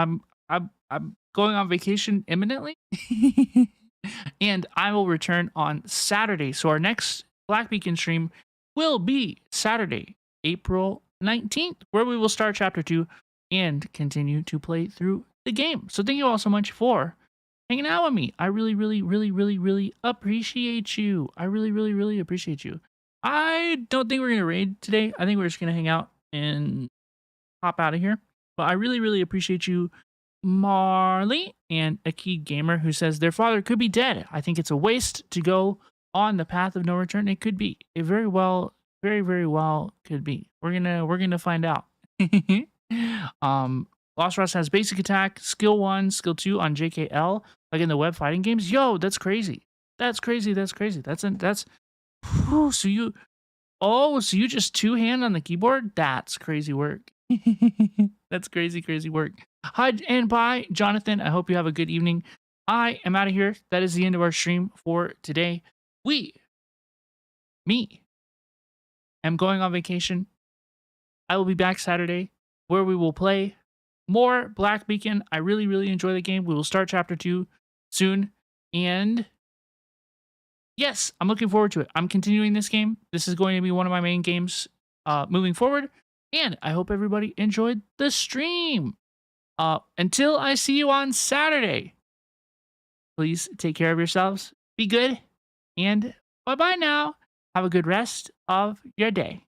going on vacation imminently. And I will return on Saturday. So our next Black Beacon stream will be Saturday, April 19th, where we will start chapter 2 and continue to play through the game. So thank you all so much for hanging out with me. I really appreciate you. I really appreciate you. I don't think we're going to raid today. I think we're just going to hang out and hop out of here. But I really appreciate you, Marley, and a key gamer who says their father could be dead. I think it's a waste to go on the path of no return. It could be. It very well could be. We're gonna find out. Lost Ross has basic attack, skill 1, skill 2 on JKL, like in the web fighting games. Yo, that's crazy. That's whew, so you just two-hand on the keyboard? That's crazy work. That's crazy work. Hi and bye, Jonathan. I hope you have a good evening. I am out of here. That is the end of our stream for today. Me, am going on vacation. I will be back Saturday, where we will play more Black Beacon. I really enjoy the game. We will start chapter 2 soon. And yes, I'm looking forward to it. I'm continuing this game. This is going to be one of my main games moving forward. And I hope everybody enjoyed the stream. Until I see you on Saturday, please take care of yourselves. Be good. And bye-bye now. Have a good rest of your day.